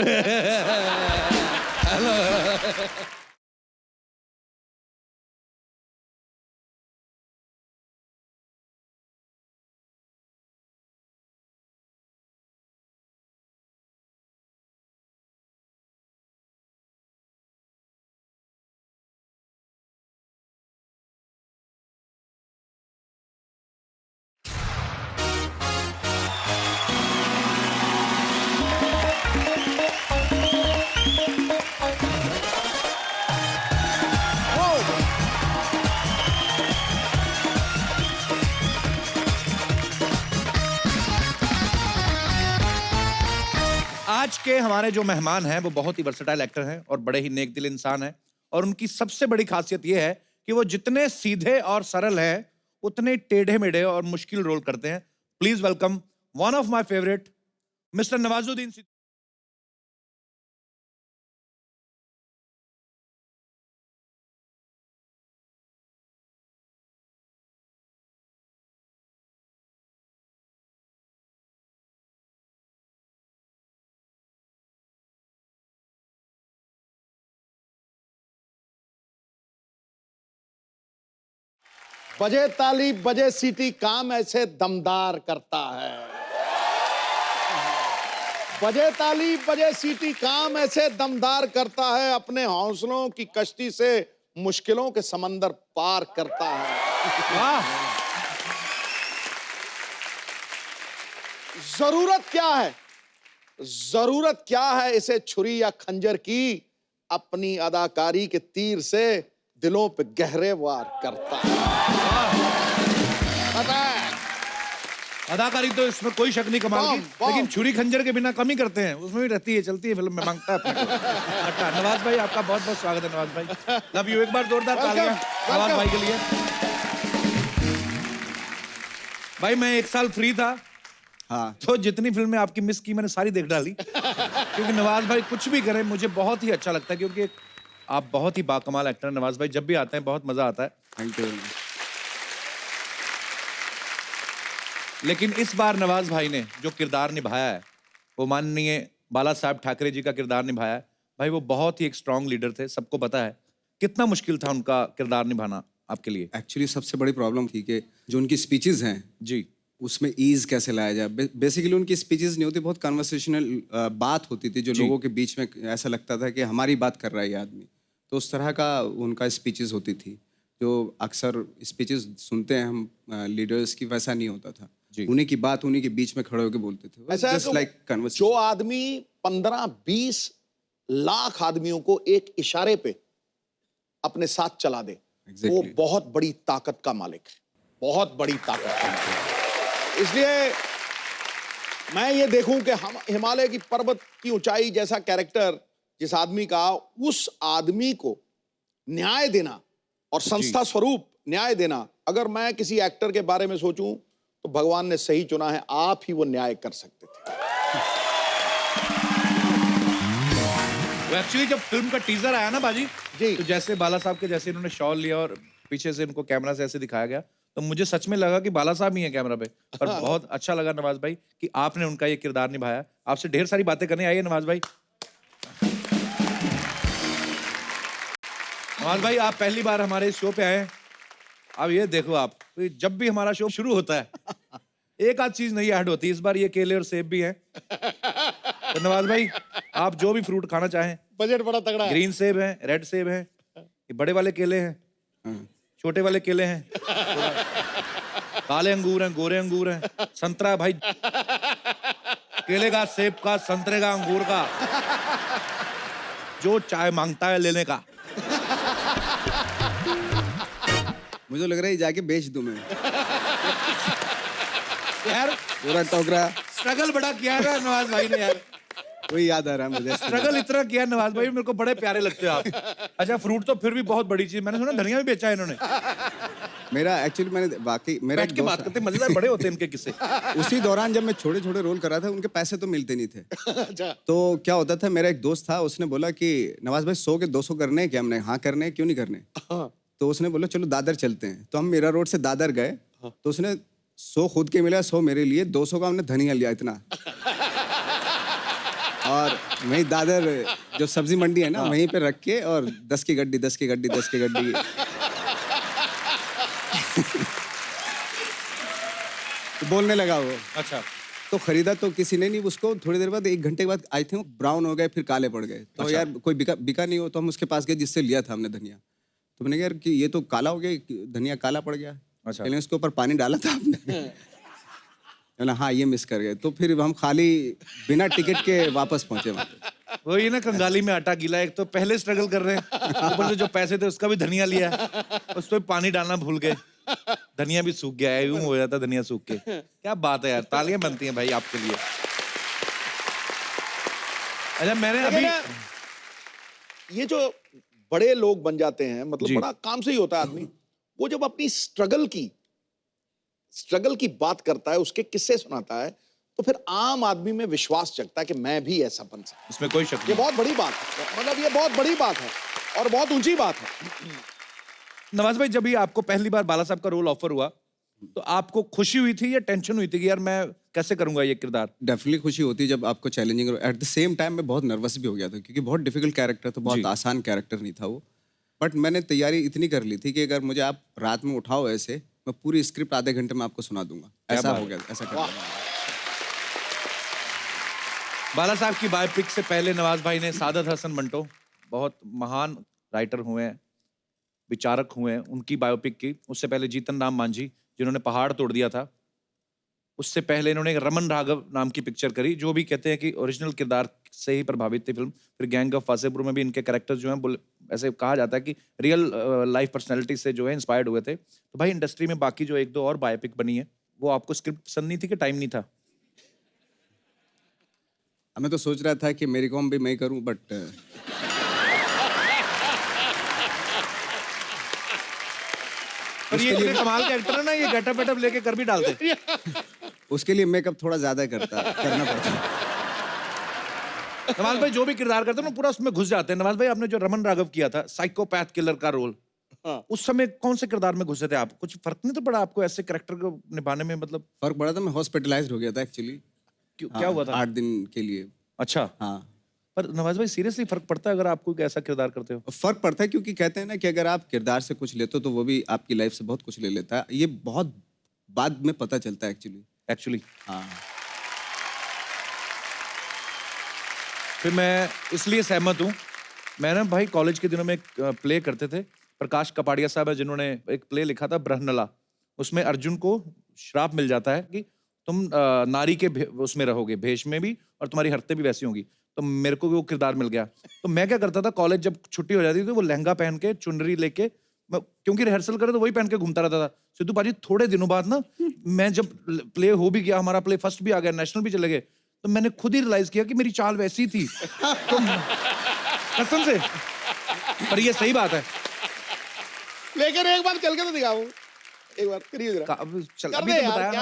आज के हमारे जो मेहमान हैं वो बहुत ही वर्सेटाइल एक्टर हैं और बड़े ही नेक दिल इंसान हैं, और उनकी सबसे बड़ी खासियत ये है कि वो जितने सीधे और सरल हैं उतने टेढ़े मेढ़े और मुश्किल रोल करते हैं। Please welcome one of my favourite mister Nawazuddin Siddiqui. बजे ताली बजे सीटी, काम ऐसे दमदार करता है। बजे ताली बजे सीटी, काम ऐसे दमदार करता है, अपने हौसलों की कश्ती से मुश्किलों के समंदर पार करता है। जरूरत क्या है, जरूरत क्या है इसे छुरी या खंजर की, अपनी अदाकारी के तीर से दिलों पे गहरे वार करता है। पता है अदाकारी तो इसमें कोई शक नहीं कमाल की, लेकिन छुरी खंजर के बिना कम ही करते हैं, उसमें भी रहती है, चलती है फिल्म में, मांगता है अपने को। अच्छा नवाज भाई, आपका बहुत बहुत स्वागत है। नवाज भाई लव यू, एक बार जोरदार तालियां नवाज भाई के लिए। भाई मैं एक साल फ्री था, हाँ, तो जितनी फिल्में आपकी मिस की मैंने सारी देख डाली, क्योंकि नवाज भाई कुछ भी करें मुझे बहुत ही अच्छा लगता है, क्योंकि आप बहुत ही बाकमाल एक्टर हैं नवाज भाई। जब भी आते हैं बहुत मजा आता है। Thank you. लेकिन इस बार नवाज भाई ने जो किरदार निभाया है वो माननीय बाला साहब ठाकरे जी का किरदार निभाया है। भाई वो बहुत ही एक स्ट्रांग लीडर थे, सबको पता है। कितना मुश्किल था उनका किरदार निभाना आपके लिए? एक्चुअली सबसे बड़ी प्रॉब्लम थी कि जो उनकी स्पीचेस हैं जी, उसमें ईज कैसे लाया जाए। बेसिकली उनकी स्पीचेस नहीं होती, बहुत कन्वर्सेशनल बात होती थी, जो लोगों के बीच में ऐसा लगता था कि हमारी बात कर रहा है ये आदमी। तो उस तरह का उनका स्पीचेस होती थी, जो अक्सर स्पीचेस सुनते हैं हम लीडर्स की, वैसा नहीं होता था। उन्हीं की बात उन्हीं के बीच में खड़े होकर बोलते थे। ऐसा जस्ट लाइक कन्वर्सेशन। जो आदमी 15-20 लाख आदमियों को एक इशारे पे अपने साथ चला दे, वो बहुत बड़ी ताकत का मालिक है, बहुत बड़ी ताकत का मालिक है। इसलिए मैं ये देखूं कि हम हिमालय की पर्वत की ऊंचाई जैसा कैरेक्टर जिस आदमी का, उस आदमी को न्याय देना और संस्था स्वरूप न्याय देना, अगर मैं किसी एक्टर के बारे में सोचूं तो भगवान ने सही चुना है, आप ही वो न्याय कर सकते थे। वो एक्चुअली जब फिल्म का टीजर आया ना बाजी जी, तो जैसे बाला साहब के जैसे इन्होंने शॉल लिया और पीछे से इनको कैमरा से ऐसे दिखाया गया, तो मुझे सच में लगा कि बाला साहब ही हैं कैमरा पे। पर बहुत अच्छा लगा नवाज भाई कि आपने उनका ये किरदार निभाया। आपसे ढेर सारी बातें करने आई है नवाज भाई। नवाज भाई आप पहली बार हमारे शो पे आए हैं। अब ये देखो आप, तो जब भी हमारा शो शुरू होता है एक आध चीज नहीं ऐड होती। इस बार ये केले और सेब भी हैं। तो नवाज भाई आप जो भी फ्रूट खाना चाहें, बजट बड़ा तगड़ा है। ग्रीन सेब है, रेड सेब है, ये बड़े वाले केले हैं, छोटे वाले केले हैं, काले अंगूर हैं, गोरे अंगूर हैं, संतरा है भाई, केले का, सेब का, संतरे का, अंगूर का, जो चाय मांगता है लेने का। मुझे लग रहा है जाके बेच दूं मैं यार पूरा टोकरा। स्ट्रगल बड़ा किया है ना नवाज भाई ने यार, वही याद आ रहा है मुझे। स्ट्रगल इतना किया नवाज भाई, मेरे को बड़े प्यारे लगते हो आप। अच्छा फ्रूट तो फिर भी बहुत बड़ी चीज, मैंने सुना धनिया भी बेचा है इन्होंने। मेरा एक्चुअली मैंने वाकई मेरा बैठ के बात करते, मजेदार बड़े होते हैं इनके किस्से। उसी दौरान जब मैं छोटे छोटे रोल कर रहा था, उनके पैसे तो मिलते नहीं थे। तो क्या होता था, मेरा एक दोस्त था, उसने बोला कि नवाज भाई 100 के 200 करने हैं क्या? हमने हाँ करने हैं, क्यों नहीं करने? तो उसने बोला चलो दादर चलते हैं। तो हम मीरा रोड से दादर गए, तो उसने 100 खुद के मिला, 100 मेरे लिए, 200 का हमने धनिया लिया इतना। और वहीं दादर जो सब्जी मंडी है ना, वहीं पे रख के, और 10 की गड्डी 10 की गड्डी 10 की गड्डी। तो बोलने लगा वो। अच्छा, तो खरीदा तो किसी ने नहीं उसको। थोड़ी देर बाद, 1 घंटे के बाद आई थिंक ब्राउन हो गए, फिर काले पड़ गए। तो यार कोई बिका नहीं हो, तो हम उसके पास गए जिससे लिया था हमने धनिया। तो मैंने कहा यार कि ये तो काला हो गया, धनिया काला पड़ गया। अच्छा, पहले उसके ऊपर पानी डाला था आपने? ना हाँ, ये मिस कर गए। तो फिर हम खाली बिना टिकट के वापस पहुंचे वहाँ पे। वही ना, कंगाली में आटा गीला। एक तो पहले स्ट्रगल कर रहे हैं, ऊपर से जो पैसे थे उसका भी धनिया लिया, उस पर पानी डालना भूल गए, धनिया भी सूख गया है। यूं हो जाता धनिया सूख के। क्या बात है यार, तालियां बनती हैं भाई आपके लिए। अच्छा, मैंने अभी ये जो बड़े लोग बन जाते हैं, मतलब जी। बड़ा काम से ही होता है आदमी, वो जब अपनी स्ट्रगल की बात करता है, उसके किस्से सुनाता है, तो फिर आम आदमी में विश्वास जगता है कि मैं भी ऐसा बन सकता हूं। इसमें कोई शक ये नहीं। बहुत बड़ी बात है, मतलब ये बहुत बड़ी बात है और बहुत ऊंची बात है। नवाज भाई, जब ये आपको पहली बार बाला साहब का रोल ऑफर हुआ, तो आपको खुशी हुई थी या टेंशन हुई थी कि यार मैं कैसे करूंगा ये किरदार? डेफिनेटली खुशी होती है जब आपको challenging. At the same time मैं बहुत नर्वस भी हो गया था, क्योंकि बहुत डिफिकल्ट कैरेक्टर था, बहुत आसान कैरेक्टर नहीं था वो। बट मैंने तैयारी इतनी कर ली थी कि अगर मुझे आप रात में उठाओ ऐसे, मैं पूरी स्क्रिप्ट आधे घंटे में आपको सुना दूंगा। ऐसा हो गया, ऐसा कर बाला साहब की बायोपिक से पहले नवाज भाई ने सादत हसन मंटो, बहुत महान राइटर हुए हैं, विचारक हुए हैं, उनकी बायोपिक की। उससे पहले जीतन राम मांझी, जिन्होंने पहाड़ तोड़ दिया था। उससे पहले इन्होंने रमन राघव नाम की पिक्चर करी, जो भी कहते हैं कि ओरिजिनल किरदार से ही प्रभावित थी फिल्म। फिर गैंग ऑफ वासेपुर में भी इनके कैरेक्टर्स जो हैं, ऐसे कहा जाता है कि रियल लाइफ पर्सनैलिटी से जो है इंस्पायर्ड हुए थे। तो भाई इंडस्ट्री में बाकी जो 1-2 और बायोपिक बनी है, वो आपको स्क्रिप्ट पसंद नहीं थी कि टाइम नहीं था? मैं तो सोच रहा था कि मेरी कॉम भी मैं करूं, बट ये कमाल का एक्टर है ना, ये गेटअप वेटअप लेके कर भी डालते। उसके लिए मेकअप थोड़ा ज्यादा करना पड़ता। नवाज भाई जो भी किरदार करते हैं ना, पूरा उसमें घुस जाते हैं। नवाज भाई, आपने जो रमन राघव किया था, साइकोपैथ किलर का रोल, उस समय कौन से किरदार में घुसे थे आप? कुछ फर्क नहीं तो पड़ा आपको ऐसे कैरेक्टर को निभाने में? मतलब फर्क पड़ा था, मैं हॉस्पिटलाइज्ड हो गया था एक्चुअली। क्या हुआ था? 8 दिन के लिए। अच्छा, हाँ। पर नवाज भाई सीरियसली फर्क पड़ता है अगर आप कोई ऐसा किरदार करते हो? फर्क पड़ता है, क्योंकि कहते हैं ना कि अगर आप किरदार से कुछ लेते हो तो वो भी आपकी लाइफ से बहुत कुछ ले लेता है। ये बहुत बाद में पता चलता है एक्चुअली। हाँ। फिर मैं इसलिए सहमत हूँ। मैं ना भाई कॉलेज के दिनों में एक प्ले करते थे, प्रकाश कपाड़िया साहब है जिन्होंने एक प्ले लिखा था ब्रह्नला। उसमें अर्जुन को श्राप मिल जाता है कि तुम नारी के उसमें रहोगे, भेष में भी, और तुम्हारी हरकतें भी वैसी होंगी। तो मेरे को भी वो किरदार मिल गया। तो मैं क्या करता था, कॉलेज जब छुट्टी हो जाती थी, वो लहंगा पहन के, चुनरी लेके, क्योंकि रिहर्सल करे तो वही पहन के घूमता रहता था। सिद्धू पाजी थोड़े दिनों बाद ना, मैं जब प्ले हो भी गया, हमारा प्ले फर्स्ट भी आ गया, नेशनल भी चले गए, तो मैंने खुद ही रियलाइज किया कि मेरी चाल वैसी थी। तो कसम से, पर ये सही बात है। लेकिन एक बार चल के तो दिखाओ, एक बार करिए जरा। चल अभी तो बताया ना।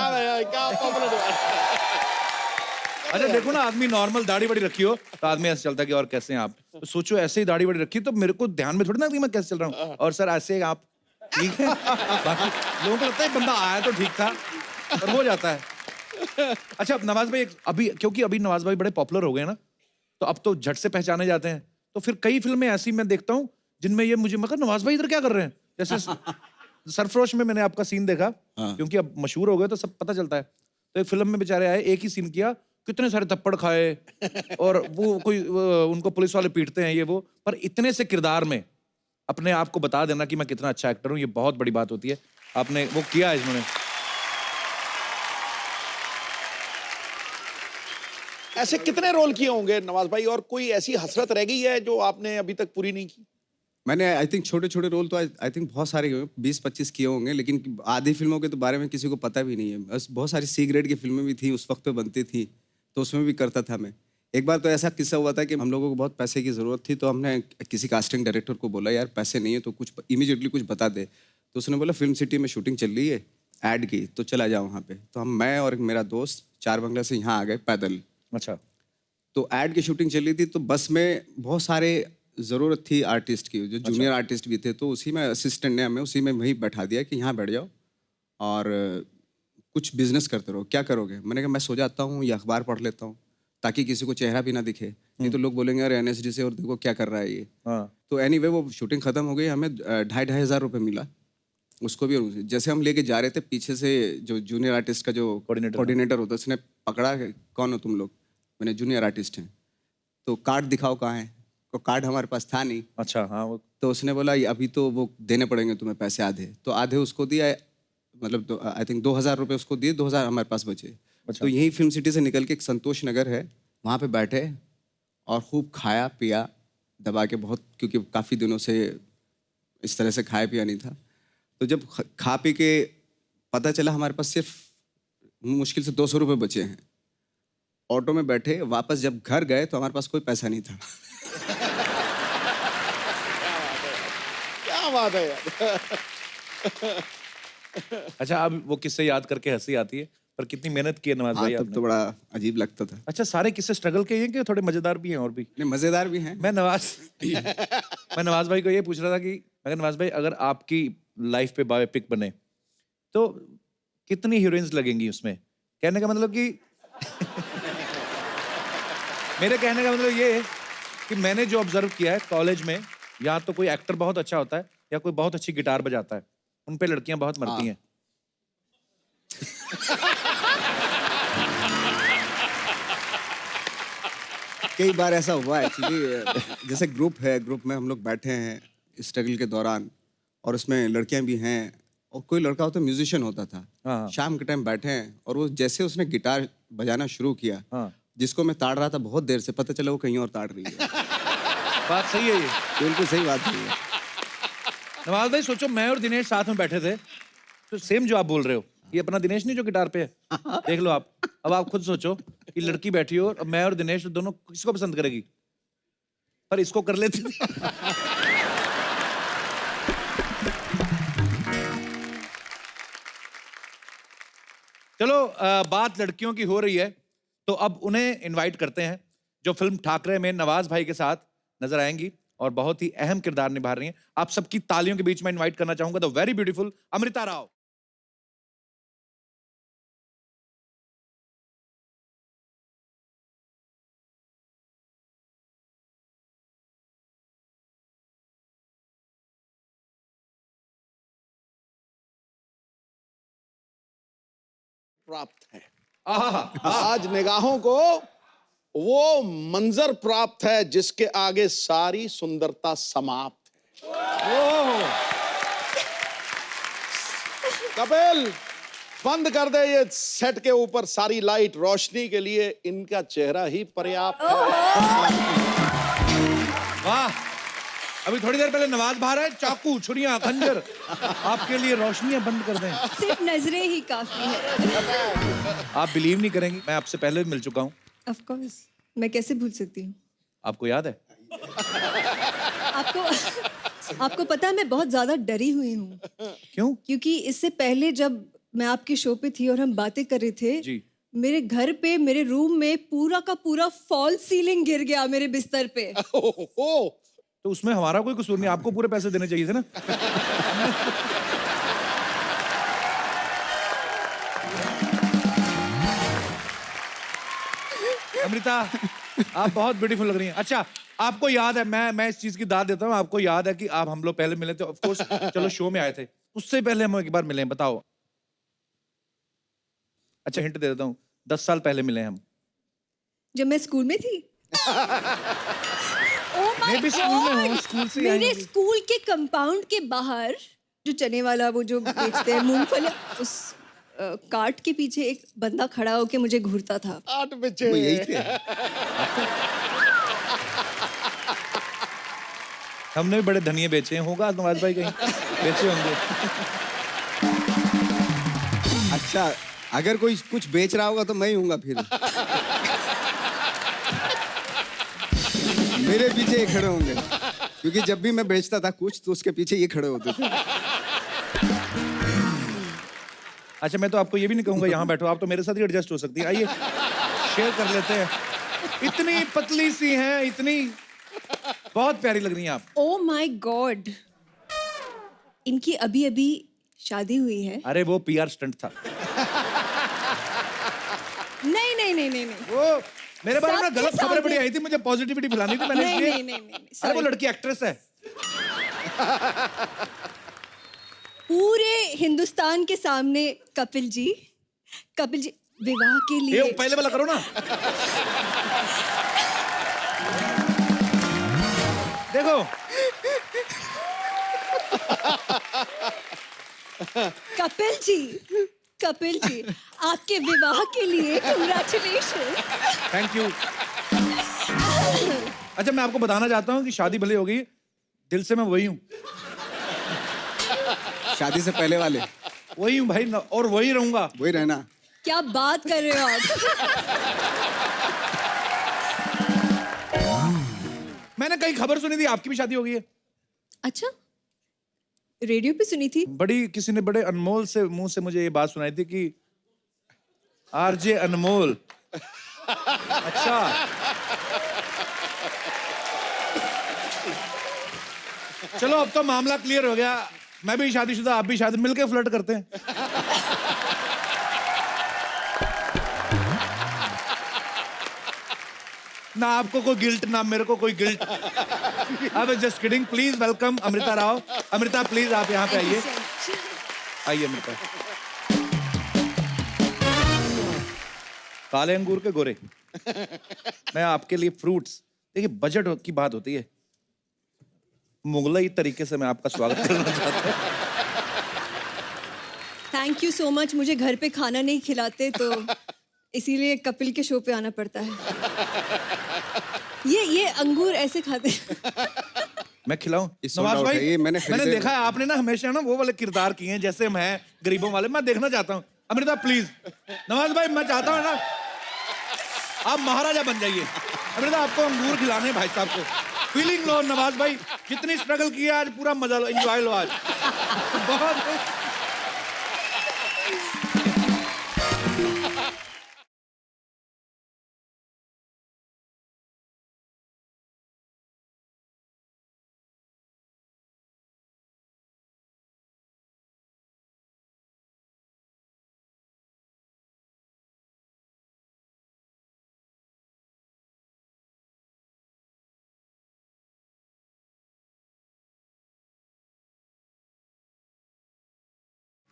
अच्छा देखो ना, आदमी नॉर्मल दाढ़ी बड़ी रखी हो तो आदमी ऐसे चलता है कि और कैसे हैं आप। तो सोचो ऐसे ही दाढ़ी बड़ी रखी तो मेरे को ध्यान में थोड़ी ना कि मैं कैसे चल रहा हूँ। और सर ऐसे आप ठीक है, बाकी लोगों को लगता है बंदा आया तो ठीक था, और हो जाता है। अच्छा नवाज भाई, अभी क्योंकि अभी नवाज भाई बड़े पॉपुलर हो गए ना, तो अब तो झट से पहचाने जाते हैं। तो फिर कई फिल्में ऐसी मैं देखता हूँ जिनमें ये मुझे मगर नवाज भाई इधर क्या कर रहे हैं, जैसे सरफरोश में मैंने आपका सीन देखा, क्योंकि अब मशहूर हो गए तो सब पता चलता है। तो एक फिल्म में बेचारे आए, एक ही सीन किया, कितने सारे थप्पड़ खाए, और वो कोई उनको पुलिस वाले पीटते हैं ये वो, पर इतने से किरदार में अपने आप को बता देना कि मैं कितना अच्छा एक्टर हूँ, ये बहुत बड़ी बात होती है। आपने वो किया है इसमें। ऐसे कितने रोल किए होंगे नवाज भाई, और कोई ऐसी हसरत रह गई है जो आपने अभी तक पूरी नहीं की? मैंने आई थिंक छोटे छोटे रोल तो आई थिंक बहुत सारे हुए, 20-25 किए होंगे, लेकिन आधी फिल्मों के तो बारे में किसी को पता भी नहीं है। बस बहुत सारी सी ग्रेड की फिल्में भी थी उस वक्त पे बनती थी, तो उसमें भी करता था मैं। एक बार तो ऐसा किस्सा हुआ था कि हम लोगों को बहुत पैसे की ज़रूरत थी, तो हमने किसी कास्टिंग डायरेक्टर को बोला यार पैसे नहीं है तो कुछ इमीडिएटली कुछ बता दे। तो उसने बोला फिल्म सिटी में शूटिंग चल रही है ऐड की, तो चला जाओ वहाँ पे। तो मैं और मेरा दोस्त 4 बंगला से यहाँ आ गए पैदल। अच्छा। तो ऐड की शूटिंग चल रही थी, तो बस में बहुत सारे ज़रूरत थी आर्टिस्ट की, जो जूनियर आर्टिस्ट भी थे, तो उसी में असिस्टेंट ने हमें उसी में वहीं बैठा दिया कि यहाँ बैठ जाओ और कुछ बिजनेस करते रहो। क्या करोगे? मैंने कहा मैं सो जाता हूँ या अखबार पढ़ लेता हूँ, ताकि किसी को चेहरा भी ना दिखे, नहीं तो लोग बोलेंगे यार NSD से और देखो क्या कर रहा है ये। तो एनीवे वो शूटिंग खत्म हो गई, हमें 2,500 रुपये मिला उसको भी। जैसे हम लेके जा रहे थे, पीछे से जो जूनियर आर्टिस्ट का जो कोऑर्डिनेटर होता है उसने पकड़ा, कौन हो तुम लोग? मैंने जूनियर आर्टिस्ट हैं। तो कार्ड दिखाओ कहाँ है? तो कार्ड हमारे पास था नहीं। अच्छा। हाँ। वो तो उसने बोला अभी तो वो देने पड़ेंगे तुम्हें पैसे आधे, तो आधे उसको दिया, मतलब आई थिंक 2,000 रुपये उसको दिए, 2,000 हमारे पास बचे। तो यही फिल्म सिटी से निकल के एक संतोष नगर है, वहाँ पे बैठे और खूब खाया पिया दबा के बहुत, क्योंकि काफ़ी दिनों से इस तरह से खाया पिया नहीं था। तो जब खा पी के पता चला हमारे पास सिर्फ मुश्किल से 200 रुपये बचे हैं, ऑटो में बैठे वापस जब घर गए तो हमारे पास कोई पैसा नहीं था। क्या बात है यार। अच्छा, अब वो किस्से याद करके हंसी आती है, पर कितनी मेहनत की है नवाज भाई तब आपने। तो बड़ा अजीब लगता था। अच्छा, सारे किस्से स्ट्रगल के हैं कि थोड़े मजेदार भी हैं? और भी नहीं, मजेदार भी हैं। मैं नवाज भाई को ये पूछ रहा था कि अगर नवाज भाई अगर आपकी लाइफ पे बायोपिक बने तो कितनी हीरोइंस लगेंगी उसमें? कहने का मतलब कि मेरे कहने का मतलब ये है कि मैंने जो ऑब्जर्व किया है कॉलेज में, या तो कोई एक्टर बहुत अच्छा होता है या कोई बहुत अच्छी गिटार बजाता है, उन पे लड़कियां बहुत मरती हैं। कई बार ऐसा हुआ एक्चुअली, जैसे ग्रुप है, ग्रुप में हम लोग बैठे हैं स्ट्रगल के दौरान, और उसमें लड़कियां भी हैं, और कोई लड़का होता म्यूजिशियन होता था। शाम के टाइम बैठे हैं और वो जैसे उसने गिटार बजाना शुरू किया, जिसको मैं ताड़ रहा था बहुत देर से, पता चला वो कहीं और ताड़ रही है। बात सही है, ये बिल्कुल सही बात है। नवाज भाई सोचो, मैं और दिनेश साथ में बैठे थे, तो सेम जो आप बोल रहे हो, ये अपना दिनेश नहीं जो गिटार पे है, देख लो आप। अब आप खुद सोचो कि लड़की बैठी हो और मैं और दिनेश दोनों किसको पसंद करेगी? पर इसको कर लेती थी। चलो, बात लड़कियों की हो रही है, तो अब उन्हें इनवाइट करते हैं जो फिल्म ठाकरे में नवाज भाई के साथ नजर आएंगी और बहुत ही अहम किरदार निभा रही हैं। आप सबकी तालियों के बीच में इनवाइट करना चाहूंगा the very beautiful Amrita Rao. प्राप्त है आज निगाहों को वो मंजर प्राप्त है जिसके आगे सारी सुंदरता समाप्त है। कपिल, बंद कर दे ये सेट के ऊपर सारी लाइट, रोशनी के लिए इनका चेहरा ही पर्याप्त है। वाह, अभी थोड़ी देर पहले नवाज बाहर है, चाकू छुरियां खंजर, आपके लिए रोशनियां बंद कर दें। सिर्फ नजरें ही काफी है। आप बिलीव नहीं करेंगी, मैं आपसे पहले भी मिल चुका हूँ। ऑफ कोर्स, मैं कैसे भूल सकती हूँ? आपको याद है? आपको पता है मैं बहुत ज्यादा डरी हुई हूँ। क्यों? क्योंकि इससे पहले जब मैं आपके शो पे थी और हम बातें कर रहे थे जी, मेरे घर पे, मेरे रूम में पूरा का पूरा फॉल सीलिंग गिर गया मेरे बिस्तर पे। तो उसमें हमारा कोई कसूर नहीं, आपको पूरे पैसे देने चाहिए थे ना। अमृता, आप बहुत ब्यूटीफुल लग रही हैं। अच्छा, आपको याद है, मैं इस चीज की दाद देता हूँ, आपको याद है कि आप हम लोग पहले मिले थे? ऑफ कोर्स, चलो शो में आए थे, उससे पहले हम एक बार मिले हैं, बताओ। अच्छा, हिंट दे देता हूँ, 10 साल पहले मिले हम, जब मैं स्कूल में थी। मैं भी स्कूल में हूँ, स्कूल से मेरे स्कूल के कंपाउंड के बाहर जो चने वाला वो जो बेचते हैं मूंगफली, उस कार्ट के पीछे एक बंदा खड़ा होके मुझे घूरता था। 8 बच्चे यही थे। हमने भी बड़े धनिये बेचे हैं, होगा नवाज भाई कहीं बेचे होंगे। अच्छा, अगर कोई कुछ बेच रहा होगा तो मैं ही हूँगा फिर। मेरे पीछे ये खड़े होंगे, क्योंकि जब भी मैं बेचता था कुछ तो उसके पीछे ये खड़े होते थे। अच्छा, मैं तो आपको ये भी नहीं कहूंगा यहाँ बैठो, आप तो मेरे साथ ही एडजस्ट हो सकती है। आइए शेयर कर लेते हैं। इतनी पतली सी हैं, इतनी बहुत प्यारी लग रही हैं आप। ओ माय गॉड, इनकी अभी अभी शादी हुई है। अरे वो पीआर स्टंट था। नहीं नहीं नहीं नहीं नहीं, वो मेरे बारे में सबके गलत खबरें बड़ी सामने। आई थी, मुझे पॉजिटिविटी फैलानी थी मैंने नहीं, इसलिए। नहीं, नहीं, नहीं, अरे वो sorry। लड़की एक्ट्रेस है। पूरे हिंदुस्तान के सामने कपिल जी विवाह के लिए ये पहले वाला करो ना। देखो कपिल जी आपके विवाह के लिए कंग्रेचुलेशन। Thank you. अच्छा, मैं आपको बताना चाहता हूँ कि शादी भले हो गई, दिल से मैं वही हूँ। शादी से पहले वाले वही हूँ भाई, और वही रहूंगा। वही रहना। क्या बात कर रहे हो आप? मैंने कहीं खबर सुनी थी आपकी भी शादी हो गई है। अच्छा, रेडियो पे सुनी थी। बड़ी किसी ने बड़े अनमोल से मुंह से मुझे ये बात सुनाई थी कि आरजे अनमोल। अच्छा, चलो अब तो मामला क्लियर हो गया। मैं भी शादीशुदा, आप भी शादी, मिलके फ्लर्ट करते हैं। ना आपको कोई गिल्ट, ना मेरे को कोई गिल्ट। अब just kidding. Please welcome Amrita Rao. Amrita please आप यहाँ पे आइए। आइए अमृता। काले अंगूर के गोरे। मैं आपके लिए फ्रूट्स, देखिए बजट की बात होती है, मुगलई तरीके से मैं आपका स्वागत करना चाहता हूँ। Thank you so much. मुझे घर पे खाना नहीं खिलाते तो इसीलिए कपिल के शो पे आना पड़ता है। ये अंगूर ऐसे खाते हैं। मैं खिलाऊं? ये sold नवाज out भाई, है, ये मैंने मैंने खरीदे। देखा है आपने ना हमेशा ना वो वाले किरदार किए हैं जैसे हम हैं गरीबों वाले। मैं देखना चाहता हूँ। अमृता प्लीज। नवाज भाई मैं चाहता हूँ ना आप महाराजा बन जाइए। अमृता आपको अंगूर खिलाने हैं भाई साहब को। फीलिंग लो नवाज भाई, जितनी स्ट्रगल की है आज पूरा मजा लो, एंजॉय लो आज। बहुत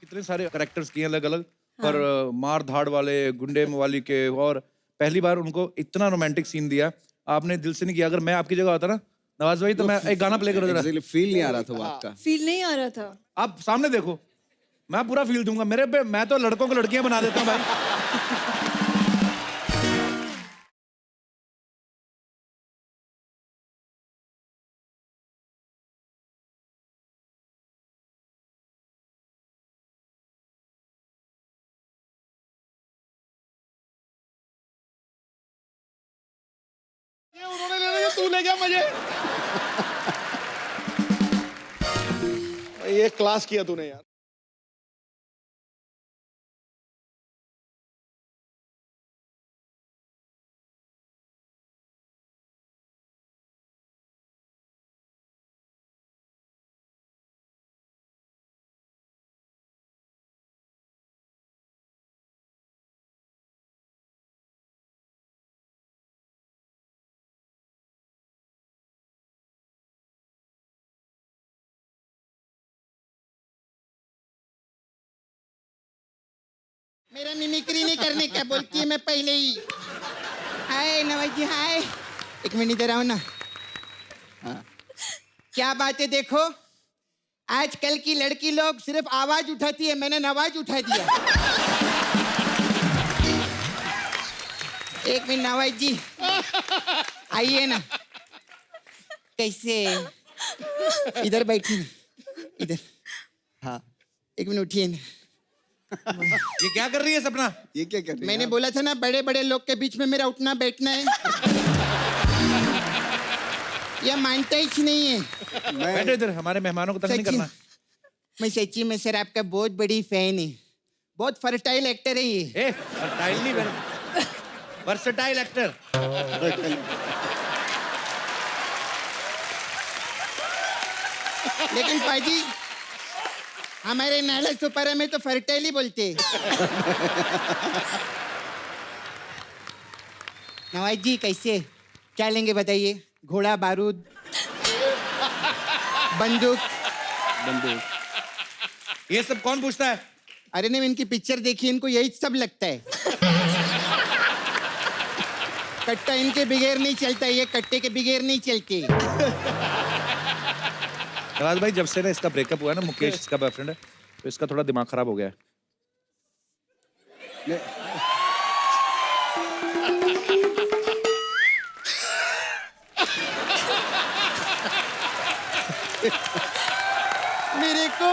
कितने सारे कैरेक्टर्स किए अलग अलग, पर मार धाड़ वाले, गुंडे मवाली के, और पहली बार उनको इतना रोमांटिक सीन दिया आपने, दिल से नहीं किया। अगर मैं आपकी जगह होता ना नवाज भाई, तो मैं एक गाना प्ले करो जरा। फील नहीं आ रहा था वो आपका। फील नहीं आ रहा था। आप सामने देखो, मैं पूरा फील दूंगा। मेरे पे मैं तो लड़कों को लड़कियां बना देता हूँ भाई। ये उन्होंने ले लिया, तू ले गया मुझे। ये क्लास किया तूने यार। मेरा मिमिक्री नहीं करने का बोलती है मैं पहले ही। हाय नवाज जी, हाय। एक मिनट इधर आओ ना। हाँ। क्या बात है, देखो आजकल की लड़की लोग सिर्फ आवाज उठाती है, मैंने नवाज उठा दिया। एक मिनट नवाज जी आइए ना। कैसे इधर बैठिए इधर। हाँ एक मिनट उठिए ना। ये क्या कर रही है सपना? ये क्या कर रही है मैंने आप? बोला था ना बड़े बड़े लोग के बीच में मेरा उठना बैठना है। ये मानता ही नहीं है। बैठो इधर, हमारे मेहमानों को तंग नहीं सच्ची करना। मैं सच्ची में सर आपका बहुत बड़ी फैन है। बहुत फर्टाइल एक्टर है ये। ए, वर्सटाइल नहीं, वर्सटाइल एक्टर। लेकिन पाजी हमारे नाला सुपारा में तो फर्टाइल ही बोलते हैं। नवाज जी कैसे क्या लेंगे बताइए? घोड़ा बारूद बंदूक। ये सब कौन पूछता है? अरे नहीं इनकी पिक्चर देखी, इनको यही सब लगता है। कट्टा इनके बगैर नहीं चलता, ये कट्टे के बगैर नहीं चलते। नवाज भाई, जब से ना इसका ब्रेकअप हुआ है ना, मुकेश इसका बॉयफ्रेंड है, तो इसका थोड़ा दिमाग खराब हो गया है। मेरे को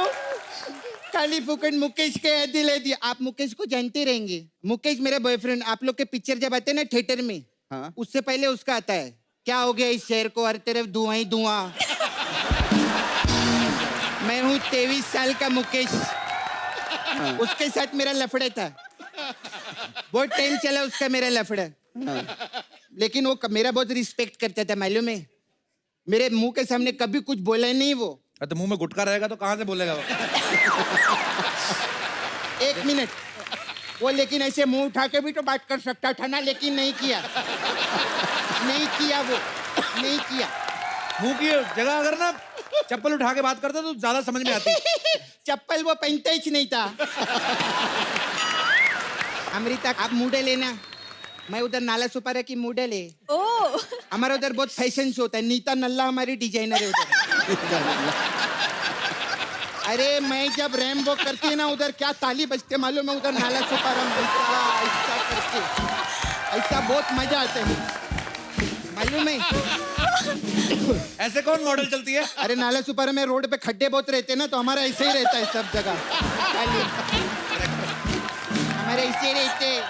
काली फुकट मुकेश के याद दिला दी। आप मुकेश को जानते रहेंगे। मुकेश मेरा बॉयफ्रेंड। आप लोग के पिक्चर जब आते हैं ना थिएटर में, हाँ। उससे पहले उसका आता है क्या हो गया इस शहर को, हर तरफ धुआं ही धुआं। मैं हूँ 23 साल का मुकेश। उसके साथ मेरा लफड़ा था, बहुत टाइम चला उसका मेरा लफड़ा। लेकिन वो मेरा बहुत रिस्पेक्ट करता था, मालूम है। मेरे मुंह के सामने कभी कुछ बोला नहीं वो। तो मुंह में गुटखा रहेगा तो कहाँ से बोलेगा वो? एक मिनट, वो लेकिन ऐसे मुंह उठा के भी तो बात कर सकता था ना, लेकिन नहीं किया। नहीं किया वो, नहीं किया। मुंह की जगह अगर ना चप्पल उठा के बात करता तो ज्यादा समझ में आती। चप्पल वो पहनता ही नहीं था। अमृता आप मूडल है ना, मैं उधर नाला सुपारा की मूडल है। ओ हमारा उधर बहुत फैशन शो होता है। नीता नल्ला हमारी डिजाइनर है उधर। अरे मैं जब रैम वॉक करती है ना, उधर क्या ताली बजते मालूम है? उधर नाला सुपारा में ऐसा ऐसा करके, ऐसा बहुत मजा आता है मालूम है। ऐसे कौन मॉडल चलती है? अरे नाला सुपारा में रोड पे खड्डे बहुत रहते हैं ना, तो हमारा ऐसे ही रहता है सब जगह। हमारे ऐसे ही रहते,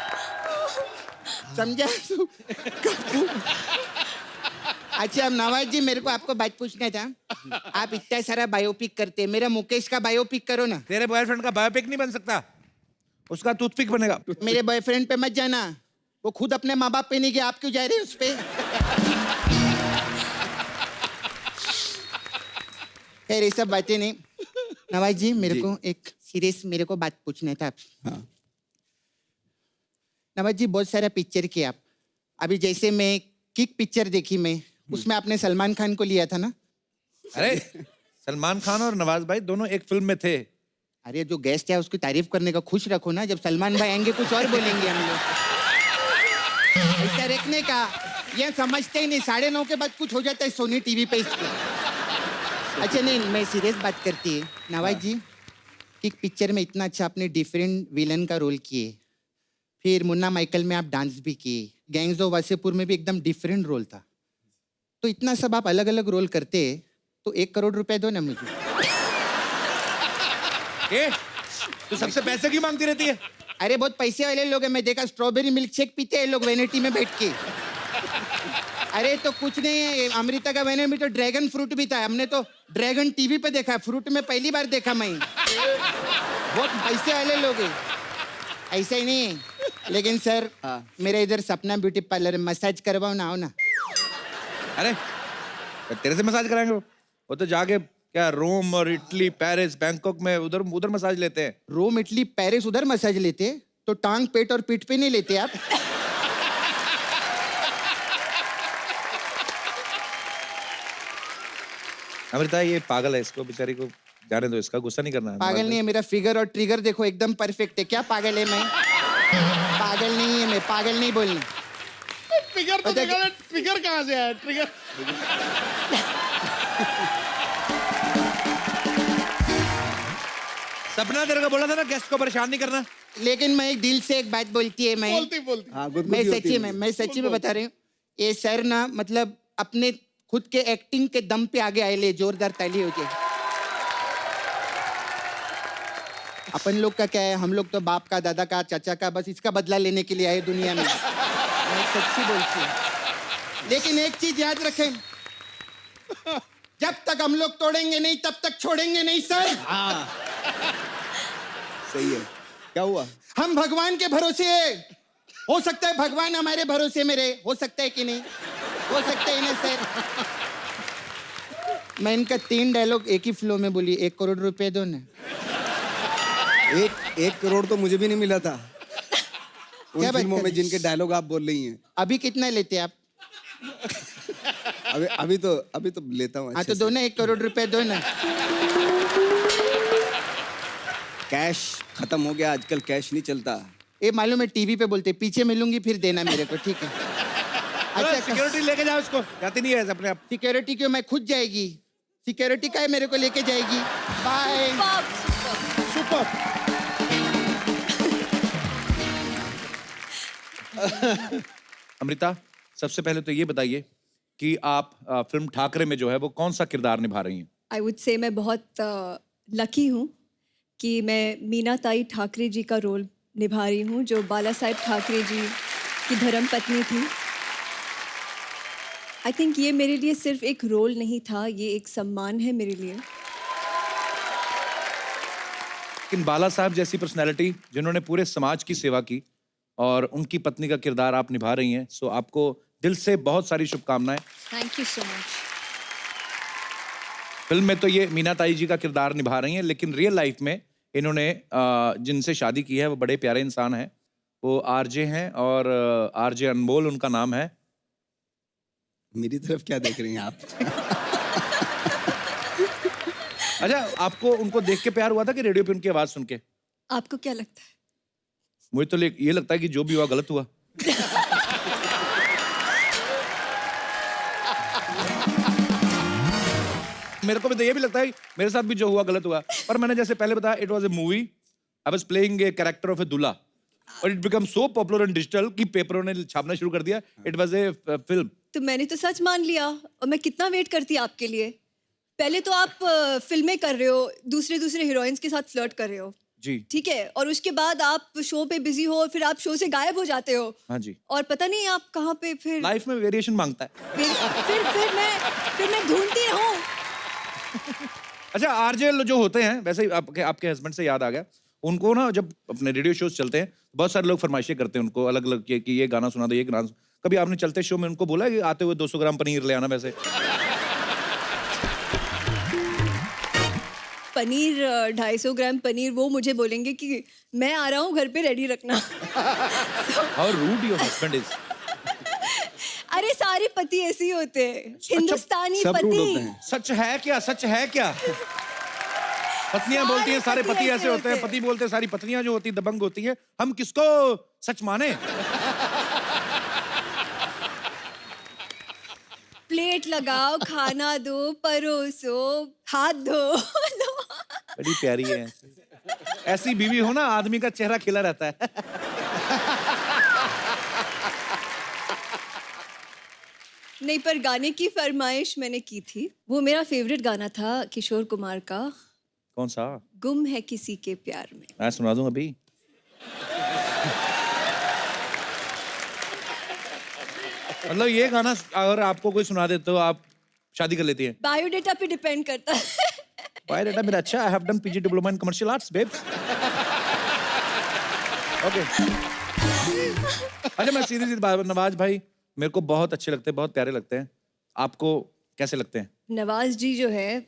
समझा? अच्छा अब नवाज जी, मेरे को आपको बात पूछना था। आप इतना सारा बायोपिक करते हैं, मेरा मुकेश का बायोपिक करो ना। तेरे बॉयफ्रेंड का बायोपिक नहीं बन सकता, उसका टूथपिक बनेगा। मेरे बॉयफ्रेंड पे मत जाना, वो खुद अपने माँ बाप पे नहीं गया, आप क्यों जा रहे हैं उस पे? खैर ये सब बातें नहीं। नवाज जी मेरे को एक सीरियस मेरे को बात पूछना था आपसे। हाँ। नवाज जी बहुत सारा पिक्चर किया आप। अभी जैसे मैं किक पिक्चर देखी मैं, उसमें आपने सलमान खान को लिया था ना? अरे सलमान खान और नवाज भाई दोनों एक फिल्म में थे। अरे जो गेस्ट है उसकी तारीफ करने का खुश रखो ना, जब सलमान भाई आएंगे कुछ और बोलेंगे हम लोग। ऐसा रखने का, ये समझते ही नहीं। 9:30 के बाद कुछ हो जाता है सोनी टीवी पे इसको। अच्छा नहीं, मैं सीरियस बात करती है नवाज जी। किक पिक्चर में इतना अच्छा आपने डिफरेंट विलन का रोल किए, फिर मुन्ना माइकल में आप डांस भी किए, गैंग्स ऑफ वासेपुर में भी एकदम डिफरेंट रोल था। तो इतना सब आप अलग अलग रोल करते, तो 1 करोड़ रुपए दो ना मुझे। तू सबसे पैसे क्यों मांगती रहती है? अरे बहुत पैसे वाले लोग हैं, मैं देखा स्ट्रॉबेरी मिल्क शेक पीते हैं लोग वैनिटी में बैठ के। अरे तो कुछ नहीं है, अमृता का वैनिटी में तो ड्रैगन फ्रूट भी था। हमने तो ड्रैगन टीवी पे देखा, फ्रूट में पहली बार देखा मैं। बहुत पैसे वाले लोग हैं, ऐसा ही नहीं है। लेकिन सर मेरा इधर सपना ब्यूटी पार्लर मसाज करवाओ ना, आओ ना। अरे तेरे से मसाज कराएंगे? वो तो जाके क्या रोम और इटली पेरिस बैंकॉक में उधर उधर मसाज लेते हैं। रोम इटली पेरिस उधर मसाज लेते, तो टांग पेट और पीठ पे नहीं लेते आप? अमृता ये पागल है, इसको बेचारी को जाने दो, इसका गुस्सा नहीं करना है। पागल नहीं है, मेरा फिगर और ट्रिगर देखो एकदम परफेक्ट है। क्या पागल है मैं? पागल नहीं है मैं, पागल नहीं बोलनी। ट्रिगर तो देखा ना, ट्रिगर कहाँ से आया? ट्रिगर सपना तेरे को बोला था ना गेस्ट को परेशान नहीं करना। लेकिन मैं दिल से एक बात बोलती है, मैं बोलती हाँ, मैं सच्ची में बता रही हूँ। ये सर ना मतलब अपने खुद के एक्टिंग के दम पे आगे आए ले, जोरदार ताली हो जाए। अपन लोग का क्या है, हम लोग तो बाप का, दादा का, चाचा का, बस इसका बदला लेने के लिए आए दुनिया में। मैं सच्ची बोलती हूँ। लेकिन एक चीज याद रखें, जब तक हम लोग तोड़ेंगे नहीं तब तक छोड़ेंगे नहीं सर। सही है। क्या हुआ? हम भगवान के भरोसे है। हो सकता है भगवान हमारे भरोसे में रहे, हो सकता है कि नहीं, हो सकता है ना सर। मैं इनका 3 डायलॉग एक ही फ्लो में बोली, 1 करोड़ रुपए दो ना। एक करोड़ तो मुझे भी नहीं मिला था उन क्या बात फिल्मों कर में रही? जिनके डायलॉग आप बोल रही हैं। अभी कितना लेते आप? अभी तो लेता हूँ। हाँ तो दो ना, 1 करोड़ रुपए दो ना। कैश खत्म हो गया आजकल, कैश नहीं चलता। ये मालूम है, टीवी पे बोलते पीछे मिलूंगी फिर देना मेरे को, ठीक है? अच्छा, सिक्योरिटी लेके जाओ इसको, जाती नहीं है अपने आप। सिक्योरिटी क्यों, मैं खुद जाएगी। सिक्योरिटी का है, मेरे को लेके जाएगी। बाय। सुपर। अमृता, सबसे पहले तो ये बताइए कि आप फिल्म ठाकरे में जो है वो कौन सा किरदार निभा रही हैं? आई वुड से मैं बहुत लकी हूँ कि मैं मीना ताई ठाकरे जी का रोल निभा रही हूँ, जो बाला साहेब ठाकरे जी की धर्म पत्नी थी। आई थिंक ये मेरे लिए सिर्फ एक रोल नहीं था, ये एक सम्मान है मेरे लिए। लेकिन बाला साहब जैसी पर्सनैलिटी जिन्होंने पूरे समाज की सेवा की और उनकी पत्नी का किरदार आप निभा रही हैं, सो आपको दिल से बहुत सारी शुभकामनाएं। Thank you so much. Film में तो ये मीना ताई जी का किरदार निभा रही हैं, लेकिन रियल लाइफ में इन्होंने जिनसे शादी की है वो बड़े प्यारे इंसान हैं, वो आरजे हैं और आरजे अनमोल उनका नाम है। मेरी तरफ क्या देख रही हैं आप? अच्छा, आपको उनको देख के प्यार हुआ था कि रेडियो पे उनकी आवाज सुन के? आपको क्या लगता है? मुझे तो ये लगता है कि जो भी हुआ गलत हुआ। मेरे को भी तो ये भी लगता है मेरे साथ भी जो हुआ गलत हुआ, पर मैंने जैसे पहले बताया, it was a movie, I was playing a character of a dulha, और it become so popular in digital कि पेपरों ने छापना शुरू कर दिया। It was a film. तो मैंने तो सच मान लिया, और मैं कितना वेट करती आपके लिए। पहले तो आप फिल्में कर रहे हो, दूसरे हीरोइंस के साथ फ्लर्ट कर रहे हो, जी ठीक है, और उसके बाद आप शो पे बिजी हो, फिर आप शो से गायब हो जाते हो। हाँ जी। और पता नहीं आप कहाँ पे फिर लाइफ में वेरिएशन मांगता है। फिर मैं ढूंढती रहूं। अच्छा, आरजे जो होते हैं, वैसे ही आपके हस्बैंड से याद आ गया, उनको ना जब अपने रेडियो शोज चलते हैं बहुत सारे लोग फरमाइशें करते हैं उनको अलग अलग कि ये गाना सुना दो, ये गाना। कभी आपने चलते शो में उनको बोला कि आते हुए 200 ग्राम पनीर ले आना? वैसे पनीर 250 ग्राम पनीर वो मुझे बोलेंगे कि मैं आ रहा हूँ, घर पे रेडी रखना। How rude your husband is. अरे सारे पति ऐसे ही होते हैं, हिंदुस्तानी सब रूड होते पति। हैं। सच है क्या? सच है क्या? पत्नियां बोलती हैं सारे पति ऐसे होते हैं, पति बोलते हैं सारी पत्नियां जो होती दबंग होती हैं। हम किसको सच माने? प्लेट लगाओ, खाना दो, परोसो, हाथ धो। बड़ी प्यारी है। ऐसी बीवी हो ना, आदमी का चेहरा खिला रहता है। नहीं, पर गाने की फरमाइश मैंने की थी। वो मेरा फेवरेट गाना था किशोर कुमार का, कौन सा? गुम है किसी के प्यार में। मैं सुना दूं अभी। मतलब ये गाना अगर आपको कोई सुना दे तो आप शादी कर लेती हैं? बायोडेटा पे डिपेंड करता है। बायोडेटा मेरा अच्छा, I have done PG diploma in commercial arts babes. Okay. अच्छा, मैं सीधी सीधी बात, नवाज भाई मेरे को बहुत अच्छे लगते हैं, बहुत प्यारे लगते हैं। आपको कैसे लगते हैं? नवाज जी जो है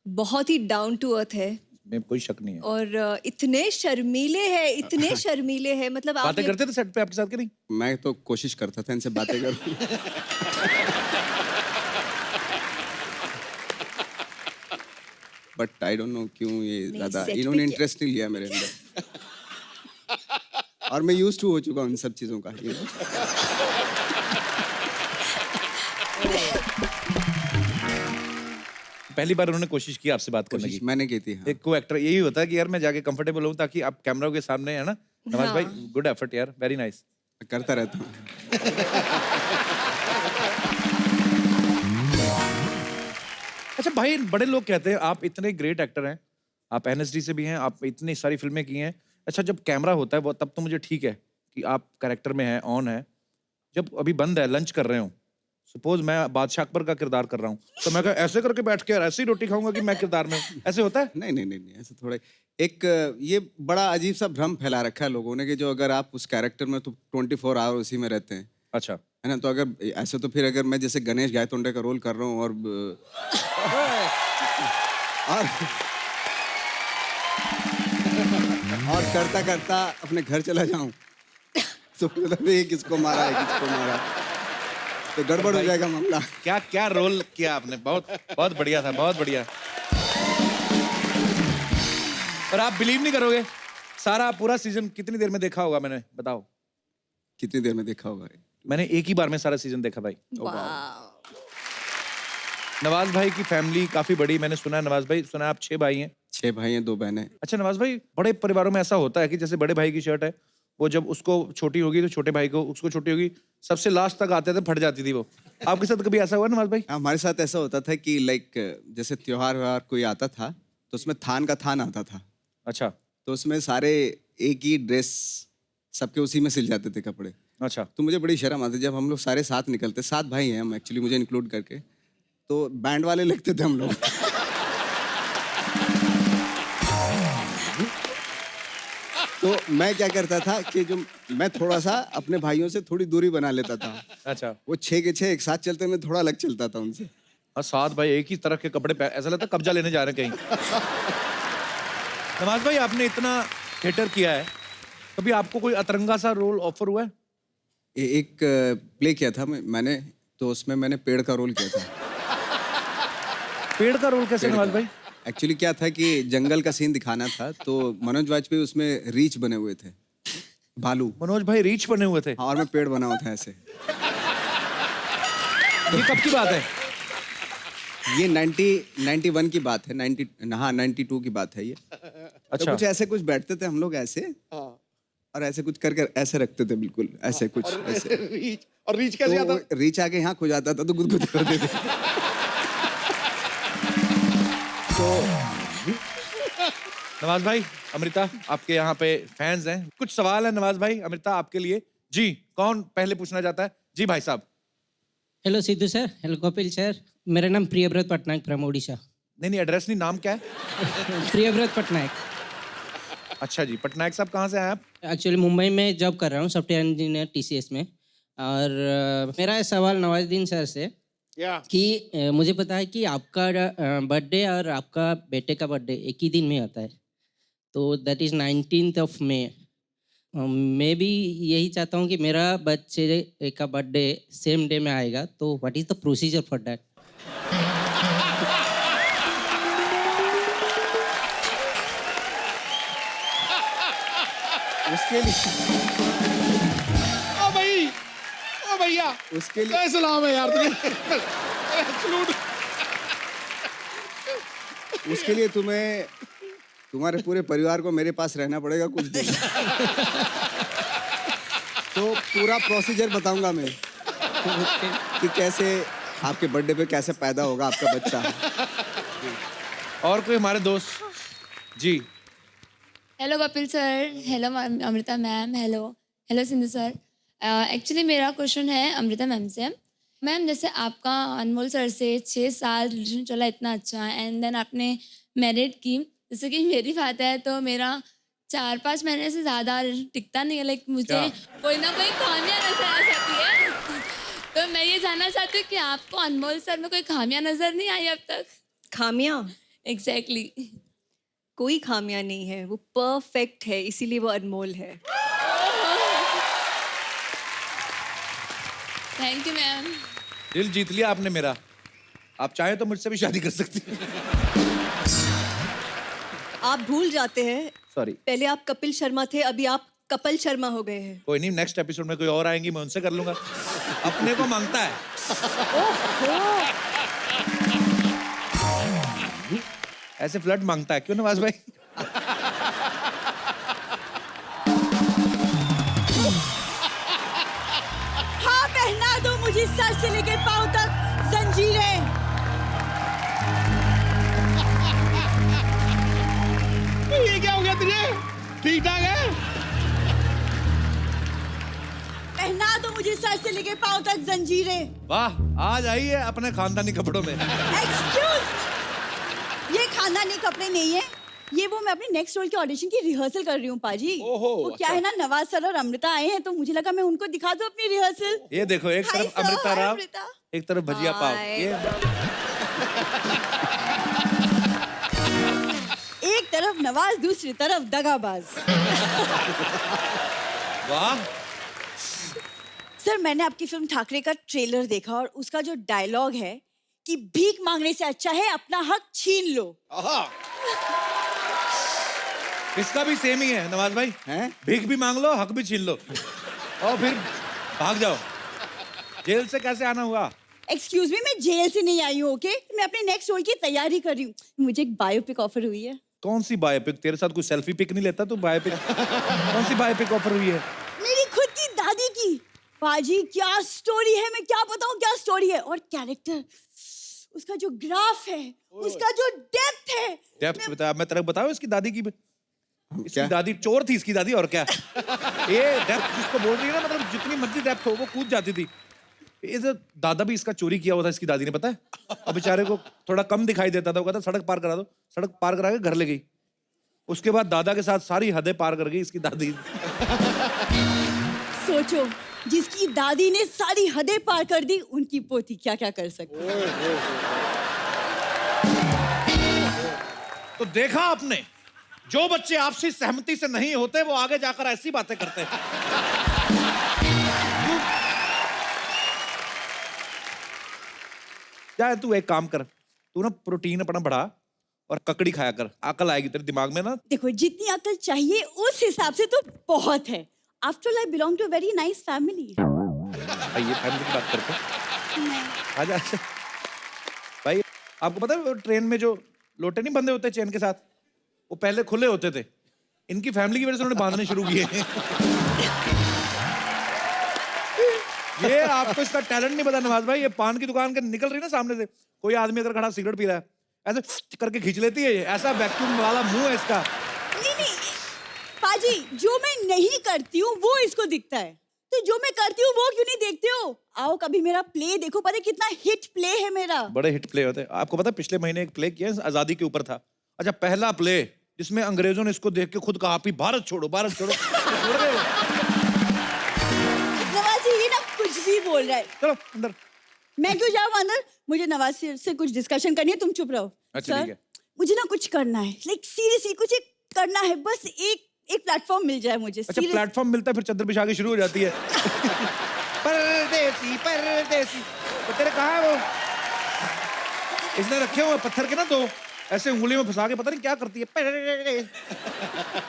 बहुत ही डाउन टू अर्थ है, में कोई शक नहीं है। और इतने शर्मीले हैं, इतने शर्मीले हैं, मतलब आप बातें करते थे सेट पे आपके साथ कि नहीं? मैं तो कोशिश करता था इनसे बातें करूं। बट आई डोंट नो क्यों ये ज्यादा set पे इन्होंने क्या- इंटरेस्ट नहीं लिया मेरे अंदर। और मैं यूज्ड टू हो चुका हूं इन सब चीजों का। पहली बार उन्होंने कोशिश की आपसे बात करने की? मैंने की थी, हाँ। एक को एक्टर यही होता है कि यार मैं जाके कंफर्टेबल हूं ताकि आप कैमरा के सामने, है ना? नवाज हाँ। भाई, गुड एफर्ट यार, वेरी नाइस। करता रहता हूँ। अच्छा भाई, बड़े लोग कहते हैं आप इतने ग्रेट एक्टर हैं, आप एनएसडी से भी हैं, आप इतनी सारी फिल्में की हैं। अच्छा, जब कैमरा होता है वो तब तो मुझे ठीक है कि आप कैरेक्टर में हैं, ऑन है। जब अभी बंद है, लंच कर रहे हो, सपोज मैं बादशाह अकबर का किरदार कर रहा हूँ, तो मैं ऐसे करके बैठ के ऐसे ही रोटी खाऊंगा कि मैं किरदार में हूँ, ऐसे होता है? नहीं नहीं नहीं नहीं, ऐसे थोड़ा एक ये बड़ा अजीब सा भ्रम फैला रखा है लोगों ने कि जो अगर आप उस कैरेक्टर में तो 24 आवर उसी में रहते हैं। अच्छा, है ना? तो अगर ऐसे तो फिर अगर मैं जैसे गणेश गायतोंडे का रोल कर रहा हूँ और करता करता अपने घर चला जाऊं तो मतलब ये किसको मारा है, किसको मारा, तो गड़बड़ हो जाएगा मामला। क्या क्या रोल किया आपने, बहुत बहुत बढ़िया था, बहुत बढ़िया। और आप बिलीव नहीं करोगे, सारा पूरा सीजन कितनी देर में देखा होगा मैंने, बताओ? कितनी देर में देखा होगा? मैंने एक ही बार में सारा सीजन देखा भाई। नवाज भाई की फैमिली काफी बड़ी, मैंने सुना है। नवाज भाई, सुना है आप 6 भाई हैं? 6 भाई हैं, 2 बहनें। अच्छा नवाज भाई, बड़े परिवारों में ऐसा होता है कि जैसे बड़े भाई की शर्ट है, वो जब उसको छोटी होगी तो छोटे भाई को, उसको छोटी होगी, सबसे लास्ट तक आते थे, फट जाती थी वो। आपके साथ कभी ऐसा हुआ नवाज भाई? हमारे साथ ऐसा होता था कि लाइक जैसे त्योहार व्योहार कोई आता था तो उसमें थान का थान आता था। अच्छा। तो उसमें सारे एक ही ड्रेस सबके उसी में सिल जाते थे कपड़े। अच्छा। तो मुझे बड़ी शर्म आती जब हम लोग सारे साथ निकलते, 7 भाई हैं हम एक्चुअली, मुझे इंक्लूड करके, तो बैंड वाले लगते थे हम लोग। तो मैं क्या करता था कि जो मैं थोड़ा सा अपने भाइयों से थोड़ी दूरी बना लेता था। अच्छा। वो 6 के 6 एक साथ चलते, मैं थोड़ा अलग चलता था उनसे। और 7 भाई एक ही तरह के कपड़े पहन, ऐसा लगता है कब्जा लेने जा रहे हैं कहीं। नवाज भाई, आपने इतना थिएटर किया है, कभी आपको कोई अतरंगा सा रोल ऑफर हुआ है? एक प्ले किया था मैंने, तो उसमें मैंने पेड़ का रोल किया था। पेड़ का रोल कैसे नवाज भाई? एक्चुअली क्या था कि जंगल का सीन दिखाना था, तो मनोज वाजपेयी उसमें रीछ बने हुए थे, भालू। मनोज भाई रीछ बने हुए थे? हाँ, और मैं पेड़ बना हुआ था ऐसे। ये कब की बात है? ये 91 की बात है, 92 की बात है ये। अच्छा। तो कुछ ऐसे कुछ बैठते थे हम लोग ऐसे, और ऐसे कुछ करके ऐसे रखते थे, बिल्कुल ऐसे कुछ ऐसे। और रीच कैसे आता? रीच आके यहाँ खो जाता था तो गुदगुद करते थे। तो नवाज भाई, अमृता आपके यहाँ पे फैंस हैं, कुछ सवाल है नवाज भाई अमृता आपके लिए। जी, कौन पहले पूछना चाहता है? जी भाई साहब। Hello Sidhu sir, hello Kapil sir, मेरा नाम प्रियव्रत पटनायक फ्रॉम ओडिशा। नहीं, एड्रेस नहीं, नाम क्या है? प्रियव्रत पटनायक। अच्छा जी, पटनायक साहब कहाँ से आए आप? एक्चुअली मुंबई में जॉब कर रहा हूँ, सॉफ्टवेयर इंजीनियर TCS में। और मेरा सवाल नवाजुद्दीन सर से कि मुझे पता है कि आपका बर्थडे और आपका बेटे का बर्थडे एक ही दिन में होता है, तो दैट इज़ 19 मई। मैं भी यही चाहता हूँ कि मेरा बच्चे का बर्थडे सेम डे में आएगा, तो what is the procedure for that? उसके लिए ओ भैया, उसके लिए कैसे सलाम है यार तुझे। उसके लिए तुम्हें तुम्हारे पूरे परिवार को मेरे पास रहना पड़ेगा कुछ दिन। तो पूरा प्रोसीजर बताऊंगा मैं कि कैसे आपके बर्थडे पे कैसे पैदा होगा आपका बच्चा। और कोई हमारे दोस्त? जी। Hello Kapil sir, hello Amrita ma'am, hello Sindhu sir. Actually मेरा क्वेश्चन है अमृता मैम से। मैम, जैसे आपका अनमोल सर से 6 साल रिलेशन चला इतना अच्छा, एंड देन आपने मैरिड की, जैसे कि मेरी बात है तो मेरा 4-5 महीने से ज़्यादा टिकता नहीं है। लाइक मुझे कोई ना कोई खामियां नजर आ जाती है। तो मैं ये जानना चाहती हूँ कि आपको अनमोल सर में कोई खामियां नजर नहीं आई अब तक? खामियां? एग्जैक्टली। कोई खामियां नहीं है, वो परफेक्ट है, इसीलिए वो अनमोल है। Thank you ma'am. दिल जीत लिया आपने मेरा। आप चाहे तो मुझसे भी शादी कर सकती हैं। आप भूल जाते हैं, सॉरी, पहले आप कपिल शर्मा थे, अभी आप कपिल शर्मा हो गए हैं। कोई नहीं, नेक्स्ट एपिसोड में कोई और आएंगी, मैं उनसे कर लूंगा। अपने को मांगता है। ऐसे फ्लर्ट मांगता है क्यों नवाज भाई? हाँ, पहना दो मुझे सर से लेकर पांव तक जंजीरें। तुझे? ठीक ठाक है? पहना दो मुझे सर से लेके पांव तक जंजीरें। वाह, आज आई है अपने खानदानी कपड़ों में। एक्सक्यूज, ये खानदानी कपड़े नहीं है, ये वो मैं अपने नेक्स्ट रोल के ऑडिशन की रिहर्सल कर रही हूँ पाजी। वो क्या है ना, नवाज सर और अमृता आए हैं तो मुझे लगा मैं उनको दिखा दूं अपनी रिहर्सल। ये देखो, एक Hi तरफ sir, अमृता hi राव, अमृता। एक तरफ भजिया पाव। ये एक तरफ नवाज, दूसरी तरफ दगाबाज। वाह। सर, मैंने आपकी फिल्म ठाकरे का ट्रेलर देखा और उसका जो डायलॉग है कि भीख मांगने से अच्छा है अपना हक छीन लो। इसका भी सेम ही है नवाज भाई। भीख भी मांग लो, हक भी छीन लो और फिर भाग जाओ। जेल से कैसे आना हुआ? एक्सक्यूज मी, मैं जेल से नहीं आई हूँ, ओके? मैं अपने नेक्स्ट रोल की तैयारी कर रही हूँ। मुझे एक बायोपिक ऑफर हुई है। कौन सी बायोपिक? तेरे साथ कोई सेल्फी पिक नहीं लेता तू? बायोपिक कौन सी बायोपिक ऑफर हुई है? मेरी खुद की दादी की। पाजी, क्या स्टोरी है, मैं क्या बताऊँ क्या स्टोरी है। और कैरेक्टर, उसका जो ग्राफ है, उसका जो डेप्थ है। डेप्थ बता, मैं तेरे को बताऊं इसकी दादी की। इसकी दादी चोर थी, इसकी दादी, और क्या। ये डेप्थ जिसको बोल रही है ना, मतलब जितनी मर्जी डेप्थ हो वो कूद जाती थी। ये जो दादा भी इसका चोरी किया हुआ था इसकी दादी ने, पता है? अब बेचारे को थोड़ा कम दिखाई देता था, वो कहता सड़क पार करा दो, सड़क पार करा के घर ले गई। उसके बाद दादा के साथ सारी हदें पार कर गई इसकी दादी। सोचो, जिसकी दादी ने सारी हदें पार कर दी, उनकी पोती क्या क्या कर सकती है। तो देखा आपने, जो बच्चे आपसी सहमति से नहीं होते वो आगे जाकर ऐसी बातें करते हैं। क्या तू एक काम कर, तू ना प्रोटीन अपना बढ़ा और ककड़ी खाया कर, अकल आएगी तेरे दिमाग में ना। देखो, जितनी अकल चाहिए उस हिसाब से तो बहुत है। After all I belong to a very nice family. ये फैमिली की बात करते हैं। आजा भाई, आपको पता है ट्रेन में जो लोटे नहीं बंधे होते चेन के साथ, वो पहले खुले होते थे। इनकी फैमिली की वजह से उन्होंने बांधने शुरू किए। ये आपको इसका टैलेंट नहीं पता नवाज भाई। ये पान की दुकान के निकल रही ना सामने से, कोई आदमी अगर खड़ा सिगरेट पी रहा है, ऐसे करके खींच लेती है। ये ऐसा वैक्यूम वाला मुंह है इसका। नहीं पाजी, जो मैं नहीं करती हूँ वो इसको दिखता है, तो जो मैं करती हूँ वो क्यों नहीं देखते हो? आओ कभी मेरा प्ले देखो, पता है कितना हिट प्ले है मेरा। बड़े हिट प्ले होते हैं। आपको पता है पिछले महीने एक प्ले किया आजादी के ऊपर था। अच्छा, पहला प्ले जिसमें अंग्रेजों ने इसको देख के खुद कहा आप भारत छोड़ो, भारत छोड़ो। छोड़ गए। नवाज जी, ये ना कुछ भी बोल रहा है। चलो अंदर। मैं क्यों जाऊँ अंदर? मुझे नवाज से कुछ डिस्कशन करनी है, तुम चुप रहो। अच्छा ठीक है। मुझे ना कुछ करना है, लाइक सीरियसली कुछ एक करना है, बस एक प्लेटफॉर्म मिल जाए मुझे। अच्छा, प्लेटफॉर्म मिलता है फिर चद्दर बिछा के शुरू हो जाती है। परदेसी परदेसी, तो तेरे कहाँ है वो? इसने रखे हुए पत्थर के ना, तो ऐसे उंगली में फंसा के पता नहीं क्या करती है।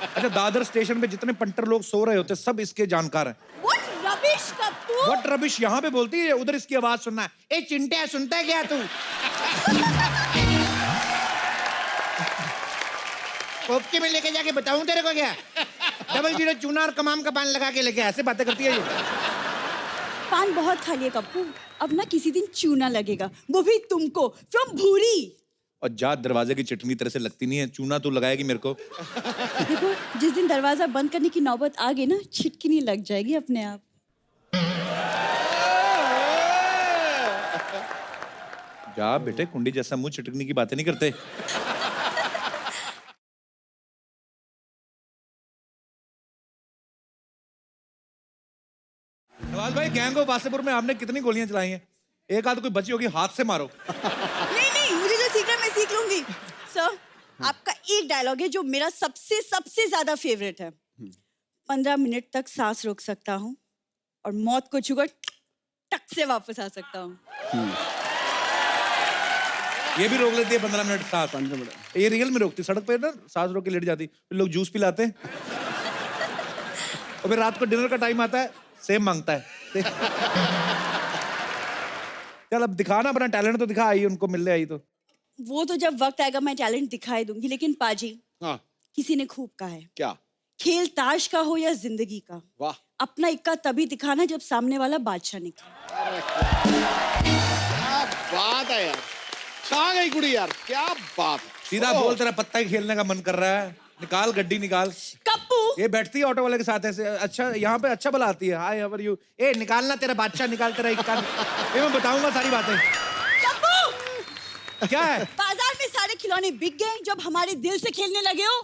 अच्छा, दादर स्टेशन पे जितने पंटर लोग सो रहे होते सब इसके जानकार हैं। What rubbish, Kappu? What rubbish यहाँ पे बोलती है, उधर इसकी आवाज सुनना है। ए चिंटिया, सुनता है क्या तू? पोपके में लेके जाके बताऊं तेरे को क्या? डबल जीरो चूना और कमाम का पान लगा के लेके ऐसे बातें करती है ये। पान बहुत खा लिया कप्पू, अब ना किसी दिन चूना लगेगा, वो भी तुमको, फ्रॉम भूरी। और जा, दरवाजे की चटनी तेरे से लगती नहीं है, चूना तू लगाएगी मेरे को। देखो, जिस दिन दरवाजा बंद करने की नौबत आ गई ना, छिटकिनी लग जाएगी अपने आप। जा बेटे, कुंडी जैसा मुंह, छिटकनी की बातें नहीं करते। नवाज भाई, गैंग ऑफ वासेपुर में आपने कितनी गोलियां चलाई हैं? एक आध कोई बची होगी, हाथ से मारो। नहीं, मुझे जो सीख रहा है मैं सीख लूंगी। सर, आपका एक डायलॉग है जो मेरा सबसे ज्यादा फेवरेट है। 15 मिनट तक सांस रोक सकता हूँ और मौत को छूकर टक से वापस आ सकता हूँ। ये भी रोक लेती है 15 मिनट सांस। 15 मिनट ये रियल में रोकती, सड़क पे ना सांस रोक के लेट जाती, फिर लोग जूस पिलाते हैं। और फिर रात को डिनर का टाइम आता है, सेम मांगता है। चल अब दिखा ना अपना टैलेंट, तो दिखा। आई उनको मिलने आई तो। वो तो जब वक्त आएगा मैं टैलेंट दिखाई दूंगी, लेकिन पाजी, हाँ, किसी ने खूब कहा है, क्या? खेल ताश का हो या जिंदगी का, वाह, अपना इक्का तभी दिखाना जब सामने वाला बादशाह निकले। क्या बात है यार, कहाँ गई कुड़ी यार, क्या बात। सीधा बोल, तेरा पत्ता ही खेलने का मन कर रहा है। निकाल गड्डी निकाल। कप्पू ये बैठती है ऑटो वाले के साथ ऐसे, अच्छा यहाँ पे अच्छा भला आती है, हाय हाउ आर यू, ए निकालना तेरा बादशाह निकाल तेरा एक कान, ये मैं बताऊंगा सारी बातें। कप्पू क्या है? बाजार में सारे खिलौने बिक गए जब हमारे दिल से खेलने लगे हो।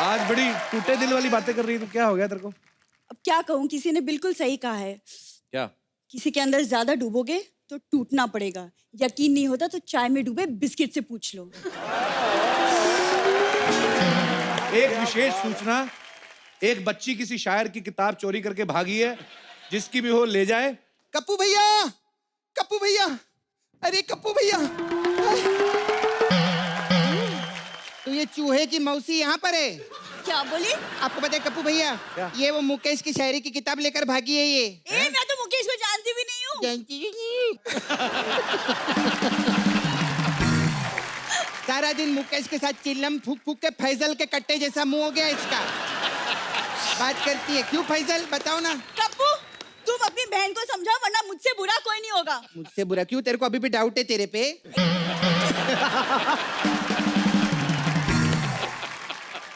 आज बड़ी टूटे दिल वाली बातें कर रही है, तो क्या हो गया तेरे को? अब क्या कहूँ, किसी ने बिल्कुल सही कहा है, क्या? किसी के अंदर ज्यादा डूबोगे तो टूटना पड़ेगा। यकीन नहीं होता तो चाय में डूबे बिस्किट से पूछ लो। एक विशेष सूचना, एक बच्ची किसी शायर की किताब चोरी करके भागी है, जिसकी भी हो ले जाए। कप्पू भैया, कप्पू भैया, अरे कप्पू भैया, तो ये चूहे की मौसी यहाँ पर है। क्या बोली? आपको पता है कप्पू भैया, ये वो मुकेश की शायरी की किताब लेकर भागी है ये। मैं तो मुकेश को जानती भी नहीं हूँ। जानती भी नहीं। सारा दिन मुकेश के साथ चिल्लम फूक फूक के फैजल के कट्टे जैसा मुंह हो गया इसका। बात करती है, क्यों फैजल बताओ ना। कप्पू तुम अपनी बहन को समझाओ, वरना मुझसे बुरा कोई नहीं होगा। मुझसे बुरा क्यों? तेरे को अभी भी डाउट है तेरे पे?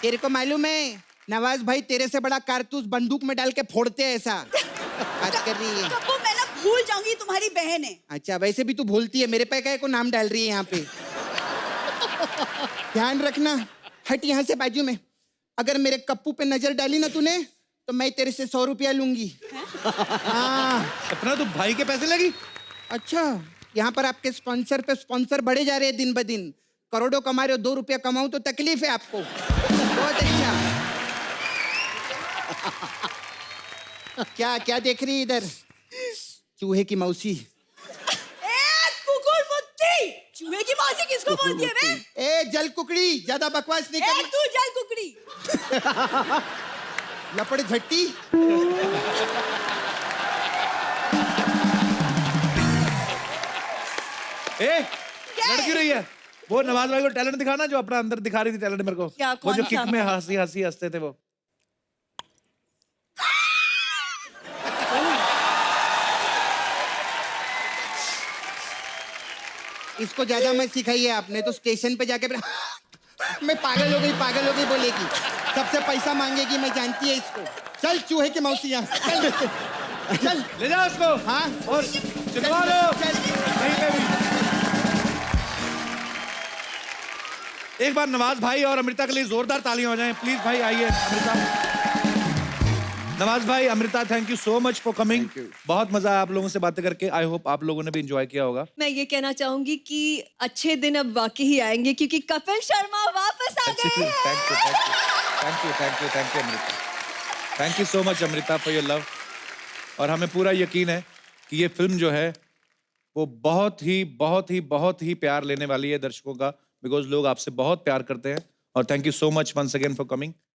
तेरे को मालूम है नवाज भाई तेरे से बड़ा कारतूस बंदूक में डाल के फोड़ते हैं, ऐसा बात कर रही है। कप्पू मैं ना भूल जाऊंगी तुम्हारी बहन है। अच्छा वैसे भी तू भूलती है, मेरे पे क्या को नाम डाल रही है यहाँ पे। ध्यान रखना, हट यहाँ से बाजू में। अगर मेरे कप्पू पे नजर डाली ना तूने तो मैं तेरे से 100 रुपया लूंगी। हाँ अपना तो भाई के पैसे लगी। अच्छा यहाँ पर आपके स्पॉन्सर पे स्पॉन्सर बढ़े जा रहे हैं दिन ब दिन। करोड़ों कमा रहे हो, 2 रुपया कमाऊं तो तकलीफ है आपको। बहुत अच्छा। क्या क्या देख रही है इधर? चूहे की मौसी। कुकुर मुत्ती, चूहे की मौसी किसको बोलती है बे? ए जल कुकड़ी, ज्यादा बकवास नहीं करनी। तू जल कुकड़ी। लपड़ झट्टी। लड़की रही है वो नवाज भाई को टैलेंट दिखाना, जो अपना अंदर दिखा रही थी टैलेंट मेरे को। क्या, वो जो कौन किक सा? में हंसी हंसी हंसते थे वो। इसको ज्यादा मत सिखाइए आपने, तो स्टेशन पे जाके मैं पागल हो गई बोलेगी, सबसे पैसा मांगेगी, मैं जानती है इसको। चल चूहे की मौसी यहाँ, चल चल ले जाओ उसको। हाँ और चलवा लो कहीं पे भी। एक बार नवाज भाई और अमृता के लिए जोरदार तालियां हो जाएं प्लीज। भाई आइए अमृता। नवाज भाई, Amrita, thank you so much for coming. बहुत मजा आया आप लोगों से बातें करके। आई होप आप लोगों ने भी एंजॉय किया होगा। मैं ये कहना चाहूंगी कि अच्छे दिन अब वाकई ही आएंगे, क्योंकि कपिल शर्मा वापस आ गए हैं। Thank you Amrita. Thank you so much Amrita for your love. और हमें पूरा यकीन है कि ये फिल्म जो है वो बहुत ही प्यार लेने वाली है दर्शकों का, बिकॉज लोग आपसे बहुत प्यार करते हैं। और thank you so much once again for coming.